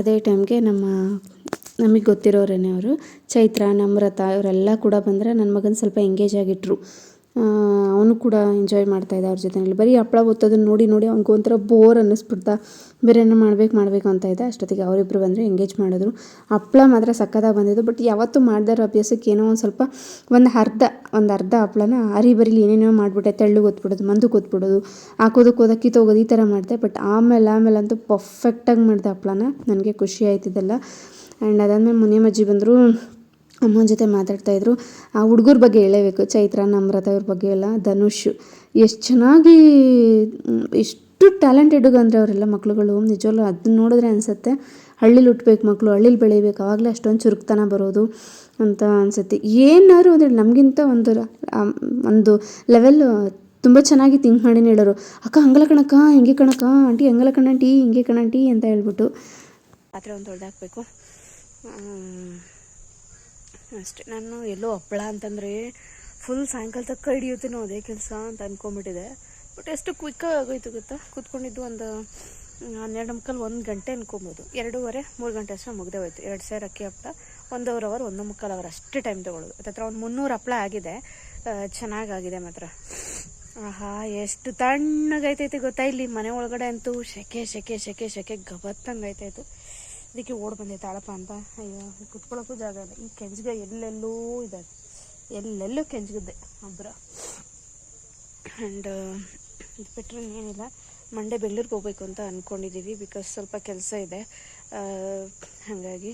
ಅದೇ ಟೈಮ್ಗೆ ನಮಗೆ ಗೊತ್ತಿರೋರೇನೆ ಅವರು, ಚೈತ್ರ, ನಮ್ರತ ಇವರೆಲ್ಲ ಕೂಡ ಬಂದರೆ ನನ್ನ ಮಗನ ಸ್ವಲ್ಪ ಎಂಗೇಜ್ ಆಗಿಟ್ರು. ಅವನು ಕೂಡ ಎಂಜಾಯ್ ಮಾಡ್ತಾಯಿದ್ದ ಅವ್ರ ಜೊತೆಯಲ್ಲಿ. ಬರೀ ಹಪ್ಪಳ ಒತ್ತೋದನ್ನು ನೋಡಿ ನೋಡಿ ಅವ್ನಿಗೆ ಒಂಥರ ಬೋರ್ ಅನ್ನಿಸ್ಬಿಡ್ತಾ, ಬೇರೆ ಏನೋ ಮಾಡಬೇಕು ಅಂತ ಇದ್ದ. ಅಷ್ಟೊತ್ತಿಗೆ ಅವರಿಬ್ಬರು ಬಂದರೆ ಎಂಗೇಜ್ ಮಾಡಿದ್ರು. ಹಪ್ಪಳ ಮಾತ್ರ ಸಕ್ಕತ್ತಾಗಿ ಬಂದಿದ್ದು. ಬಟ್ ಯಾವತ್ತೂ ಮಾಡ್ದಾರ ಅಭ್ಯಾಸಕ್ಕೆ ಏನೋ ಒಂದು ಸ್ವಲ್ಪ ಒಂದು ಅರ್ಧ ಹಪ್ಪಳನ ಬರೀಲಿ ಏನೇನೋ ಮಾಡಿಬಿಟ್ಟೆ, ತೆಳ್ಳಗೆ ಒತ್ಬಿಡೋದು, ಮಂದಕ್ಕೆ ಒತ್ಬಿಡೋದು, ಹಾಕೋದಕ್ಕೆ ಹೋದ ಕಿತ್ತೋಗೋದು, ಈ ಥರ ಮಾಡಿದೆ. ಬಟ್ ಆಮೇಲಂತೂ ಪರ್ಫೆಕ್ಟಾಗಿ ಮಾಡಿದೆ ಹಪ್ಪಳನ. ನನಗೆ ಖುಷಿ ಆಯ್ತಿದ್ದಲ್ಲ. ಆ್ಯಂಡ್ ಅದಾದಮೇಲೆ ಮುನಿಯಮ್ಮಜ್ಜಿ ಬಂದರು, ಅಮ್ಮನ ಜೊತೆ ಮಾತಾಡ್ತಾಯಿದ್ರು. ಆ ಹುಡುಗರ ಬಗ್ಗೆ ಹೇಳಬೇಕು, ಚೈತ್ರ, ನಮ್ರತ ಇವ್ರ ಬಗ್ಗೆ ಎಲ್ಲ. ಧನುಷ್ ಎಷ್ಟು ಚೆನ್ನಾಗಿ, ಎಷ್ಟು ಟ್ಯಾಲೆಂಟೆಡ್ ಅಂದರೆ ಅವರೆಲ್ಲ ಮಕ್ಳುಗಳು ನಿಜವಲ್ಲೂ. ಅದನ್ನ ನೋಡಿದ್ರೆ ಅನಿಸುತ್ತೆ ಹಳ್ಳೀಲಿ ಹುಟ್ಟಬೇಕು ಮಕ್ಕಳು, ಹಳ್ಳೀಲಿ ಬೆಳಿಬೇಕು, ಆವಾಗಲೇ ಅಷ್ಟೊಂದು ಚುರುಕ್ತನ ಬರೋದು ಅಂತ ಅನಿಸುತ್ತೆ. ಏನಾದ್ರು ಅಂದರೆ ನಮಗಿಂತ ಒಂದು ಲೆವೆಲ್ ತುಂಬ ಚೆನ್ನಾಗಿ ಥಿಂಕ್ ಮಾಡಿನೇ ಹೇಳೋರು. ಅಕ್ಕ ಹಂಗಲ್ಲ ಕಣಕ್ಕ, ಹಿಂಗೆ ಕಣಕ್ಕ ಆಂಟಿ, ಹಂಗಲ್ಲ ಕಣಂಟಿ, ಹಿಂಗೆ ಕಣಂಟಿ ಅಂತ ಹೇಳ್ಬಿಟ್ಟು. ಪಾತ್ರೆ ಒಂದು ತೊಳೆದಾಕಬೇಕು ಅಷ್ಟೇ. ನಾನು ಎಲ್ಲೋ ಹಪ್ಪಳ ಅಂತಂದರೆ ಫುಲ್ ಸಾಯಂಕಾಲ ತಕ್ಕ ಹಿಡಿಯುತ್ತೇನೋ ಅದೇ ಕೆಲಸ ಅಂತ ಅಂದ್ಕೊಂಬಿಟ್ಟಿದೆ. ಬಟ್ ಎಷ್ಟು ಕ್ವಿಕ್ಕಾಗಿ ಆಗೋಯ್ತು ಗೊತ್ತಾ. ಕೂತ್ಕೊಂಡಿದ್ದು ಒಂದು 12 ಮುಕ್ಕಾಲು 1 ಗಂಟೆ ಅನ್ಕೊಬೋದು. 2:30-3 ಗಂಟೆ ಅಷ್ಟೇ ಮುಗ್ದೇ ಹೋಯ್ತು. 2 ಸೇರು ಅಕ್ಕಿ ಹಪ್ಪಳ, 1 ಅವರ್ 1 ಮುಕ್ಕಾಲು ಅವರ್ ಅಷ್ಟೇ ಟೈಮ್ ತೊಗೊಳ್ಳೋದು. ಹತ್ರ ಒಂದು 300 ಹಪ್ಪಳ ಆಗಿದೆ. ಚೆನ್ನಾಗಾಗಿದೆ ಮಾತ್ರ. ಆಹಾ, ಎಷ್ಟು ತಣ್ಣಗೈತೈತೆ ಗೊತ್ತಾ. ಇಲ್ಲಿ ಮನೆ ಒಳಗಡೆ ಅಂತೂ ಶೆಕೆ ಗಬತ್ತಂಗೈತಾಯಿತ್ತು. ಅದಕ್ಕೆ ಓಡ್ ಬಂದೆ ತಾಳಪ್ಪ ಅಂತ. ಅಯ್ಯೋ, ಕುತ್ಕೊಳ್ಳೋಕ್ಕೂ ಜಾಗ ಇಲ್ಲ. ಈ ಕೆಂಜ್ಗ ಎಲ್ಲೆಲ್ಲೂ ಇದ್ದಾರೆ, ಎಲ್ಲೆಲ್ಲೂ ಕೆಂಜ್ಗದ್ದೆ ಒಬ್ಬರು. ಆ್ಯಂಡ್ ಇದು ಬಿಟ್ಟರೆ ಏನಿಲ್ಲ. ಮಂಡೇ ಬೆಂಗಳೂರಿಗೆ ಹೋಗ್ಬೇಕು ಅಂತ ಅಂದ್ಕೊಂಡಿದ್ದೀವಿ. ಬಿಕಾಸ್ ಸ್ವಲ್ಪ ಕೆಲಸ ಇದೆ, ಹಾಗಾಗಿ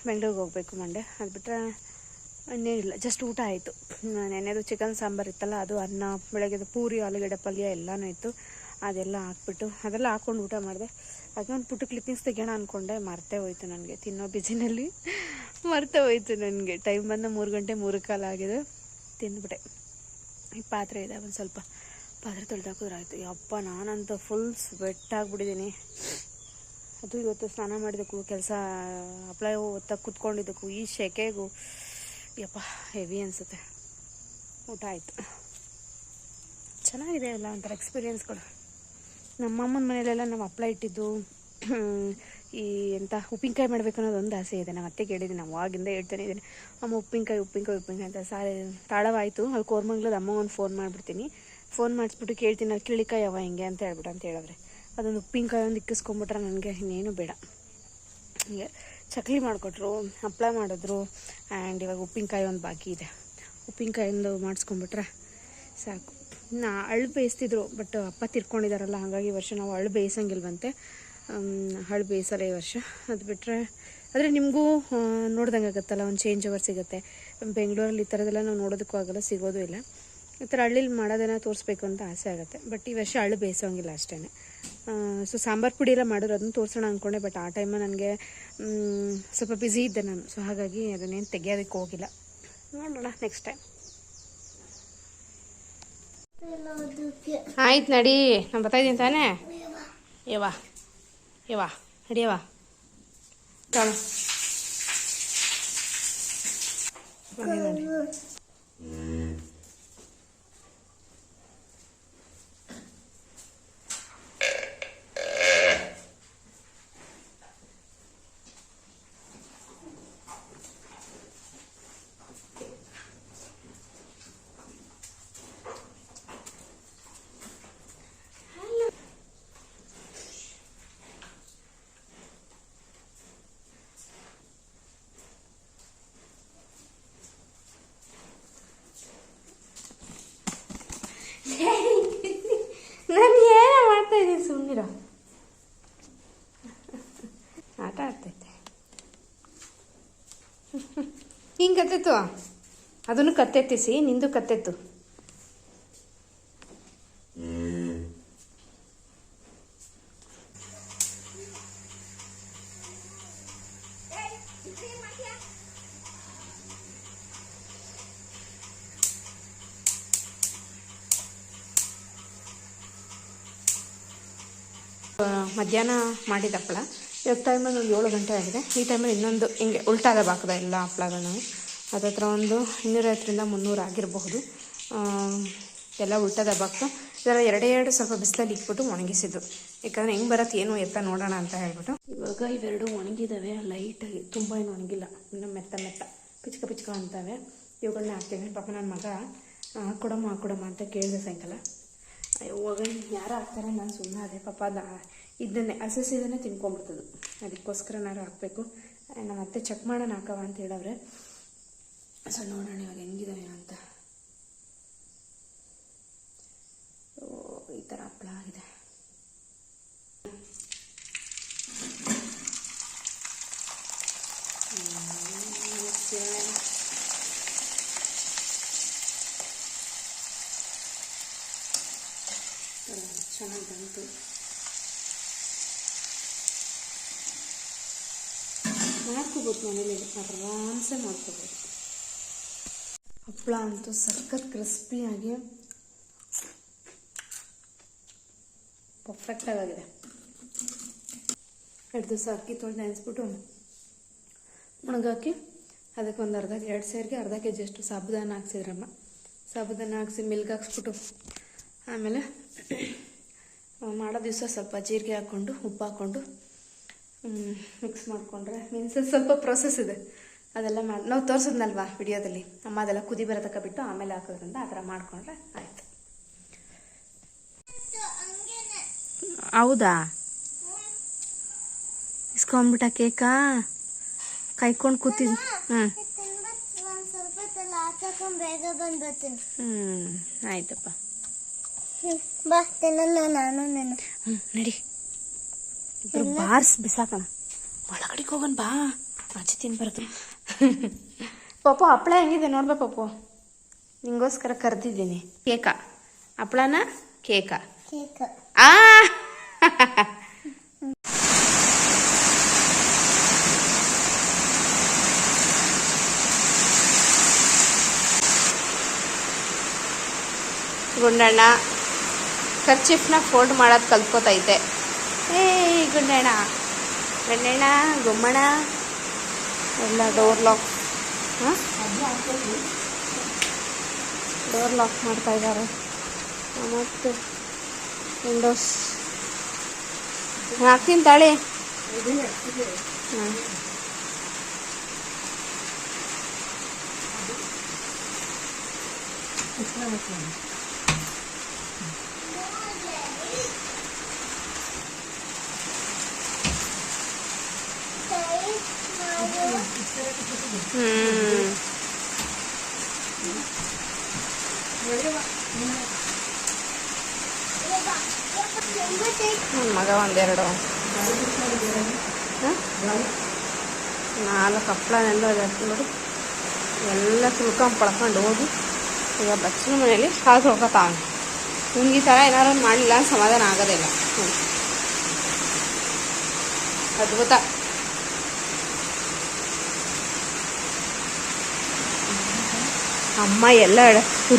ಬೆಂಗಳೂರಿಗೆ ಹೋಗ್ಬೇಕು ಮಂಡೇ. ಅದು ಬಿಟ್ಟರೆ ಇನ್ನೇನಿಲ್ಲ. ಜಸ್ಟ್ ಊಟ ಆಯಿತು. ನೆನ್ನೆದು ಚಿಕನ್ ಸಾಂಬಾರು ಇತ್ತಲ್ಲ, ಅದು ಅನ್ನ, ಬೆಳಗ್ಗೆದು ಪೂರಿ, ಆಲೂಗಡ್ಡೆ ಪಲ್ಯ ಎಲ್ಲನೂ ಇತ್ತು. ಅದೆಲ್ಲ ಅದೆಲ್ಲ ಹಾಕ್ಕೊಂಡು ಊಟ ಮಾಡಿದೆ. ಹಾಗೆ ಒಂದು ಪುಟ್ಟ ಕ್ಲಿಪ್ಪಿಂಗ್ಸ್ ತೆಗೋಣ ಅಂದ್ಕೊಂಡೆ, ಮರ್ತೇ ಹೋಯ್ತು ನನಗೆ. ತಿನ್ನೋ ಬಿಸಿನಲ್ಲಿ ಮರ್ತೇ ಹೋಯ್ತು ನನಗೆ. ಟೈಮ್ ಬಂದ 3 ಗಂಟೆ 3:15 ಆಗಿದೆ. ತಿಂದ್ಬಿಟ್ಟೆ. ಈ ಪಾತ್ರೆ ಇದೆ, ಒಂದು ಸ್ವಲ್ಪ ಪಾತ್ರೆ ತೊಳೆದಾಕಿದ್ರಾಯ್ತು. ಯಪ್ಪ, ನಾನಂತೂ ಫುಲ್ ಸ್ವೆಟ್ ಆಗಿಬಿಟ್ಟಿದ್ದೀನಿ. ಅದು ಇವತ್ತು ಸ್ನಾನ ಮಾಡಿದ್ದಕ್ಕೂ, ಕೆಲಸ ಹಪ್ಪಳ ಒತ್ತಾಗಿ ಕುತ್ಕೊಂಡಿದ್ದಕ್ಕೂ, ಈ ಶೆಕೆಗೂ ಯಪ್ಪ ಹೆವಿ ಅನಿಸುತ್ತೆ. ಊಟ ಆಯಿತು. ಚೆನ್ನಾಗಿದೆ ಎಲ್ಲ ಒಂಥರ ಎಕ್ಸ್ಪೀರಿಯೆನ್ಸ್ಗಳು. ನಮ್ಮಮ್ಮನ ಮನೇಲೆಲ್ಲ ನಾವು ಹಪ್ಪಳ ಇಟ್ಟಿದ್ದು, ಈ ಉಪ್ಪಿನಕಾಯಿ ಮಾಡಬೇಕು ಅನ್ನೋದೊಂದು ಆಸೆ ಇದೆ. ನಮ್ಮ ಅತ್ತೆ ಕೇಳಿದ್ದೀನಿ, ನಾವು ಆಗಿಂದ ಹೇಳ್ತಾನೆ ಇದ್ದೀನಿ, ಅಮ್ಮ ಉಪ್ಪಿನಕಾಯಿ ಅಂತ. ತಾಳವಾಯಿತು. ಅಲ್ಲಿ ಕೋರ್ಮಂಗ್ಲದ ಅಮ್ಮ ಒಂದು ಫೋನ್ ಮಾಡಿಬಿಡ್ತೀನಿ. ಫೋನ್ ಮಾಡಿಸ್ಬಿಟ್ಟು ಕೇಳ್ತೀನಿ, ಅದು ಕಿಳಿಕಾಯಿ ಅವ ಹಿಂಗೆ ಅಂತ ಹೇಳಿದ್ರೆ, ಅದೊಂದು ಉಪ್ಪಿನಕಾಯಿ ಒಂದು ಇಕ್ಕಿಸ್ಕೊಂಬಿಟ್ರೆ ನನಗೆ ಇನ್ನೇನು ಬೇಡ. ಹೀಗೆ ಚಕ್ಲಿ ಮಾಡಿಕೊಟ್ರು, ಹಪ್ಪಳ ಮಾಡಿದ್ರು. ಆ್ಯಂಡ್ ಇವಾಗ ಉಪ್ಪಿನಕಾಯಿ ಒಂದು ಬಾಕಿ ಇದೆ. ಉಪ್ಪಿನಕಾಯಿಂದ ಮಾಡಿಸ್ಕೊಂಬಿಟ್ರೆ ಸಾಕು. ಅಳ್ಳು ಬೇಯಿಸ್ತಿದ್ರು, ಬಟ್ ಅಪ್ಪ ತಿರ್ಕೊಂಡಿದ್ದಾರಲ್ಲ, ಹಾಗಾಗಿ ಈ ವರ್ಷ ನಾವು ಅಳ್ಳು ಬೇಯಿಸಂಗಿಲ್ವಂತೆ. ಅಳ್ಳು ಬೇಯಿಸಲ್ಲ ಈ ವರ್ಷ. ಅದು ಬಿಟ್ಟರೆ ಆದರೆ ನಿಮಗೂ ನೋಡ್ದಂಗೆ ಆಗುತ್ತಲ್ಲ, ಒಂದು ಚೇಂಜ್ ಓವರ್ ಸಿಗುತ್ತೆ. ಬೆಂಗಳೂರಲ್ಲಿ ಈ ಥರದ್ದೆಲ್ಲ ನಾವು ನೋಡೋದಕ್ಕೂ ಆಗಲ್ಲ, ಸಿಗೋದು ಇಲ್ಲ. ಈ ಥರ ಹಳ್ಳಿಲಿ ಮಾಡೋದನ್ನು ತೋರಿಸ್ಬೇಕು ಅಂತ ಆಸೆ ಆಗುತ್ತೆ. ಬಟ್ ಈ ವರ್ಷ ಅಳ್ಳು ಬೇಯಿಸೋಂಗಿಲ್ಲ ಅಷ್ಟೇ. ಸೊ ಸಾಂಬಾರು ಪುಡಿ ಎಲ್ಲ ಮಾಡೋರು, ಅದನ್ನು ತೋರಿಸೋಣ ಅಂದ್ಕೊಂಡೆ. ಬಟ್ ಆ ಟೈಮಲ್ಲಿ ನನಗೆ ಸ್ವಲ್ಪ ಬ್ಯುಸಿ ಇದ್ದೆ ನಾನು. ಸೊ ಹಾಗಾಗಿ ಅದನ್ನೇನು ತೆಗಿಯೋದಕ್ಕೆ ಹೋಗಿಲ್ಲ. ನೋಡೋಣ ನೆಕ್ಸ್ಟ್ ಟೈಮ್. ಆಯ್ತು ನಡಿ, ನಾನು ಬರ್ತಾಯಿದ್ದೀನಿ ತಾನೇ. ಯವಾ ನಡಿಯವಾ ನೋಡಿ. ನಾನು ಏನೋ ಮಾಡ್ತಾ ಇದ್ದೀನಿ, ಸುಮ್ಮನಿರ. ಆಟ ಆಡ್ತೈತೆ. ಹಿಂಗೆ ಕತ್ತೆತ್ತು, ಅದನ್ನು ಕತ್ತೆತ್ತಿಸಿ, ನಿಂದು ಕತ್ತೆತ್ತು. ಮಧ್ಯಾಹ್ನ ಮಾಡಿದ ಹಪ್ಪಳ. ಇವಾಗ ಟೈಮಲ್ಲಿ ಒಂದು 7 ಗಂಟೆ ಆಗಿದೆ. ಈ ಟೈಮಲ್ಲಿ ಇನ್ನೊಂದು ಹಿಂಗೆ ಉಲ್ಟಾದ ಬಾಕದ ಎಲ್ಲ ಹಪ್ಪಳಗಳು ಅದತ್ರ ಒಂದು 250-300 ಆಗಿರಬಹುದು. ಎಲ್ಲ ಉಲ್ಟದ ಬಾಕ್ತು. ಇದರ ಎರಡೇ ಸ್ವಲ್ಪ ಬಿಸಿಲಲ್ಲಿ ಇಟ್ಬಿಟ್ಟು ಒಣಗಿಸಿದ್ದು, ಯಾಕಂದರೆ ಹೆಂಗೆ ಬರುತ್ತೆ ಏನು ಎತ್ತ ನೋಡೋಣ ಅಂತ ಹೇಳ್ಬಿಟ್ಟು. ಇವಾಗ ಇವೆರಡು ಒಣಗಿದ್ದಾವೆ ಲೈಟಾಗಿ, ತುಂಬ ಏನು ಒಣಗಿಲ್ಲ, ಇನ್ನೂ ಮೆತ್ತ ಪಿಚ್ಕ ಅಂತವೆ. ಇವುಗಳನ್ನ ಹಾಕ್ತೀನಿ. ಪಾಪ ನನ್ನ ಮಗ ಕೊಡಮ್ಮ ಅಂತ ಕೇಳಿದೆ ಸಾಯಂಕಾಲ. ಇವಾಗ ಯಾರು ಹಾಕ್ತಾರೆ, ನಾನು ಸುಮ್ಮನೆ ಅದೇ ಪಾಪ ಇದನ್ನೇ ಹಸಿದನ್ನೇ ತಿನ್ಕೊಂಡ್ಬಿಡ್ತದು. ಅದಕ್ಕೋಸ್ಕರ ನಾನು ಹಾಕಬೇಕು. ನಮ್ಮ ಅತ್ತೆ ಚೆಕ್ ಮಾಡೋಣ ಹಾಕವ ಅಂತ ಹೇಳವ್ರೆ. ಸೊ ನೋಡೋಣ ಇವಾಗ ಹೆಂಗಿದಾವೆ ಅಂತ. ಈ ಥರ ಹಪ್ಪಳ ಆಗಿದೆ. ಚೆನ್ನಾಗಿ ಬಂತು. ಮಾಡ್ಕೋಬೋದು ಮನೇಲಿ, ಆರಾಮ್ಸೆ ಮಾಡ್ಕೋಬೋದು. ಹಪ್ಪಳ ಅಂತೂ ಸಖತ್ ಕ್ರಿಸ್ಪಿಯಾಗಿ ಪರ್ಫೆಕ್ಟಾಗಿದೆ. 2 ದಿವಸ ಅಕ್ಕಿ ತೊಳೆದು ನೆನೆಸ್ಬಿಟ್ಟು ಒಣಗಾಕಿ ಅದಕ್ಕೆ ಒಂದು 2 ಸೇರಿಗೆ ಅರ್ಧ kg ಅಷ್ಟು ಸಾಬುದಾನ ಹಾಕ್ಸಿದ್ರಮ್ಮ. ಸಾಬುದಾನ ಹಾಕ್ಸಿ ಮಿಲ್ಕ್ ಹಾಕ್ಸ್ಬಿಟ್ಟು ಆಮೇಲೆ ಮಾಡೋ ದಿವಸ ಸ್ವಲ್ಪ ಜೀರಿಗೆ ಹಾಕ್ಕೊಂಡು ಉಪ್ಪು ಹಾಕ್ಕೊಂಡು ಮಿಕ್ಸ್ ಮಾಡಿಕೊಂಡ್ರೆ ಮೀನ್ಸ್ ಸ್ವಲ್ಪ ಪ್ರೊಸೆಸ್ ಇದೆ. ಅದೆಲ್ಲ ಮಾಡಿ ನಾವು ತೋರಿಸಿದ್ನಲ್ವಾ ವಿಡಿಯೋದಲ್ಲಿ, ಅಮ್ಮ ಅದೆಲ್ಲ ಕುದಿ ಬರೋ ತನಕ ಬಿಟ್ಟು ಆಮೇಲೆ ಹಾಕೋದ್ರಿಂದ ಆ ಥರ ಮಾಡಿಕೊಂಡ್ರೆ ಆಯಿತು. ಹೌದಾ, ಇಸ್ಕೊಂಡ್ಬಿಟ್ಟ ಕೇಕಾ ಕಾಯ್ಕೊಂಡು ಕೂತಿದ್. ಆಯ್ತಪ್ಪ, ಬಾ ತಿನ್ನಲ್ಲ ನಾನು ನಡಿ ಬಾರ್ಸ್ ಬಿಸಾಕೋಣ. ಒಳಗಡೆಗೆ ಹೋಗೋಣ ಬಾ, ಆಚೆ ತಿನ್ಬಾರ್ದು. ಪಪ್ಪು ಹಪ್ಪಳ ಹೆಂಗಿದೆ ನೋಡ್ಬಾ ಪಪ್ಪು, ನಿಂಗೋಸ್ಕರ ಕರೆದಿದ್ದೀನಿ. ಕೇಕ ಹಪ್ಪಳನ ಕೇಕ ಆ ಗುಂಡಣ್ಣ ಕರ್ಚಿಫ್ನ ಫೋಲ್ಡ್ ಮಾಡೋದು ಕಲ್ತ್ಕೋತೈತೆ. ಗುಂಡಣ್ಣ ಗಂಡಣ್ಣ ಗುಮ್ಮಣ್ಣ ಎಲ್ಲ ಡೋರ್ ಲಾಕ್ ಮಾಡ್ತಾ ಇದ್ದಾರೆ. ಮತ್ತು ವಿಂಡೋಸ್ ಹಾಕ್ತೀನಿ ತಾಳಿ. ನನ್ನ ಮಗ ಒಂದೆರಡು 4 ಹಪ್ಪಳನೆಲ್ಲ ನೋಡಿ ಎಲ್ಲ ತುಳ್ಕೊಂಡು ಪಡ್ಕೊಂಡು ಹೋಗಿ ಈಗ ಬಚ್ಚನ ಮನೇಲಿ ಕಾಲು ತೊಳ್ಕೊತಾವ. ನಿಮ್ಗೆ ಈ ಥರ ಏನಾರು ಮಾಡಲಿಲ್ಲ ಸಮಾಧಾನ ಆಗೋದಿಲ್ಲ. ಅದ್ಭುತ. ಅಮ್ಮ ಎಲ್ಲ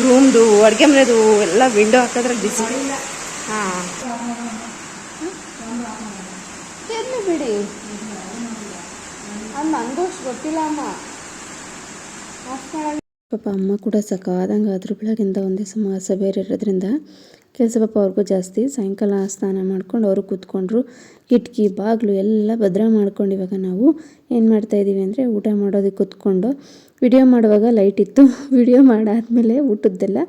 ರೂಮ್ದು ಅಡುಗೆ ಮನೆದು ಎಲ್ಲ ವಿಂಡೋ ಹಾಕಿದ್ರೆ ಬಿಸಿ. ಹಾಂ ಎಲ್ಲಿ ಬಿಡಿ, ಅದು ನನಗೂ ಗೊತ್ತಿಲ್ಲ ಅಮ್ಮ. ಪಾಪ ಅಮ್ಮ ಕೂಡ ಸಕಾದಂಗೆ ಅದ್ರ ಬೆಳಗಿಂದ ಒಂದೇ ಮಾಸ ಬೇರೆ ಇರೋದ್ರಿಂದ ಕೆಲಸ ಪಾಪ ಅವ್ರಿಗೂ ಜಾಸ್ತಿ. ಸಾಯಂಕಾಲ ಸ್ನಾನ ಮಾಡ್ಕೊಂಡು ಅವರು ಕೂತ್ಕೊಂಡ್ರು. ಕಿಟಕಿ ಬಾಗಿಲು ಎಲ್ಲ ಭದ್ರ ಮಾಡ್ಕೊಂಡು ಇವಾಗ ನಾವು ಏನು ಮಾಡ್ತಾಯಿದ್ದೀವಿ ಅಂದರೆ ಊಟ ಮಾಡೋದಕ್ಕೆ ಕೂತ್ಕೊಂಡು ವಿಡಿಯೋ ಮಾಡುವಾಗ ಲೈಟ್ ಇತ್ತು. ವಿಡಿಯೋ ಮಾಡಾದಮೇಲೆ ಊಟದ್ದೆಲ್ಲ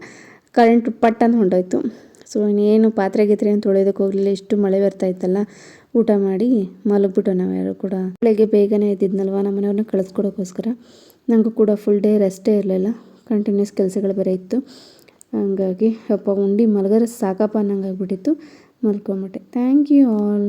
ಕರೆಂಟ್ ಪಟ್ಟಂದು ಹೊಂಟೋಯ್ತು. ಸೊ ಇನ್ನೇನು ಪಾತ್ರೆ ಗೀತ್ರೆ ಅಂತ ತೊಳೆಯೋದಕ್ಕೆ ಹೋಗಲಿಲ್ಲ, ಇಷ್ಟು ಮಳೆ ಬರ್ತಾ ಇತ್ತಲ್ಲ. ಊಟ ಮಾಡಿ ಮಲಗ್ಬಿಟ್ಟು ನಾವು ಯಾರು ಕೂಡ ಬೆಳಗ್ಗೆ ಬೇಗನೆ ಎದ್ದಿದ್ನಲ್ವ ನಮ್ಮ ಮನೆಯವ್ರನ್ನ ಕಳಿಸ್ಕೊಡೋಕ್ಕೋಸ್ಕರ. ನನಗೂ ಕೂಡ ಫುಲ್ ಡೇ ರೆಸ್ಟೇ ಇರಲಿಲ್ಲ, ಕಂಟಿನ್ಯೂಸ್ ಕೆಲಸಗಳು ಬೇರೆ ಇತ್ತು. ಹಂಗಾಗಿ ಅಪ್ಪ ಉಂಡು ಮಲಗರೆ ಸಾಕಪ್ಪ ಅನ್ನಂಗೆ ಆಗ್ಬಿಟ್ಟಿತ್ತು. ಮಲ್ಕೊಂಬಿಟ್ಟೆ. Thank you all.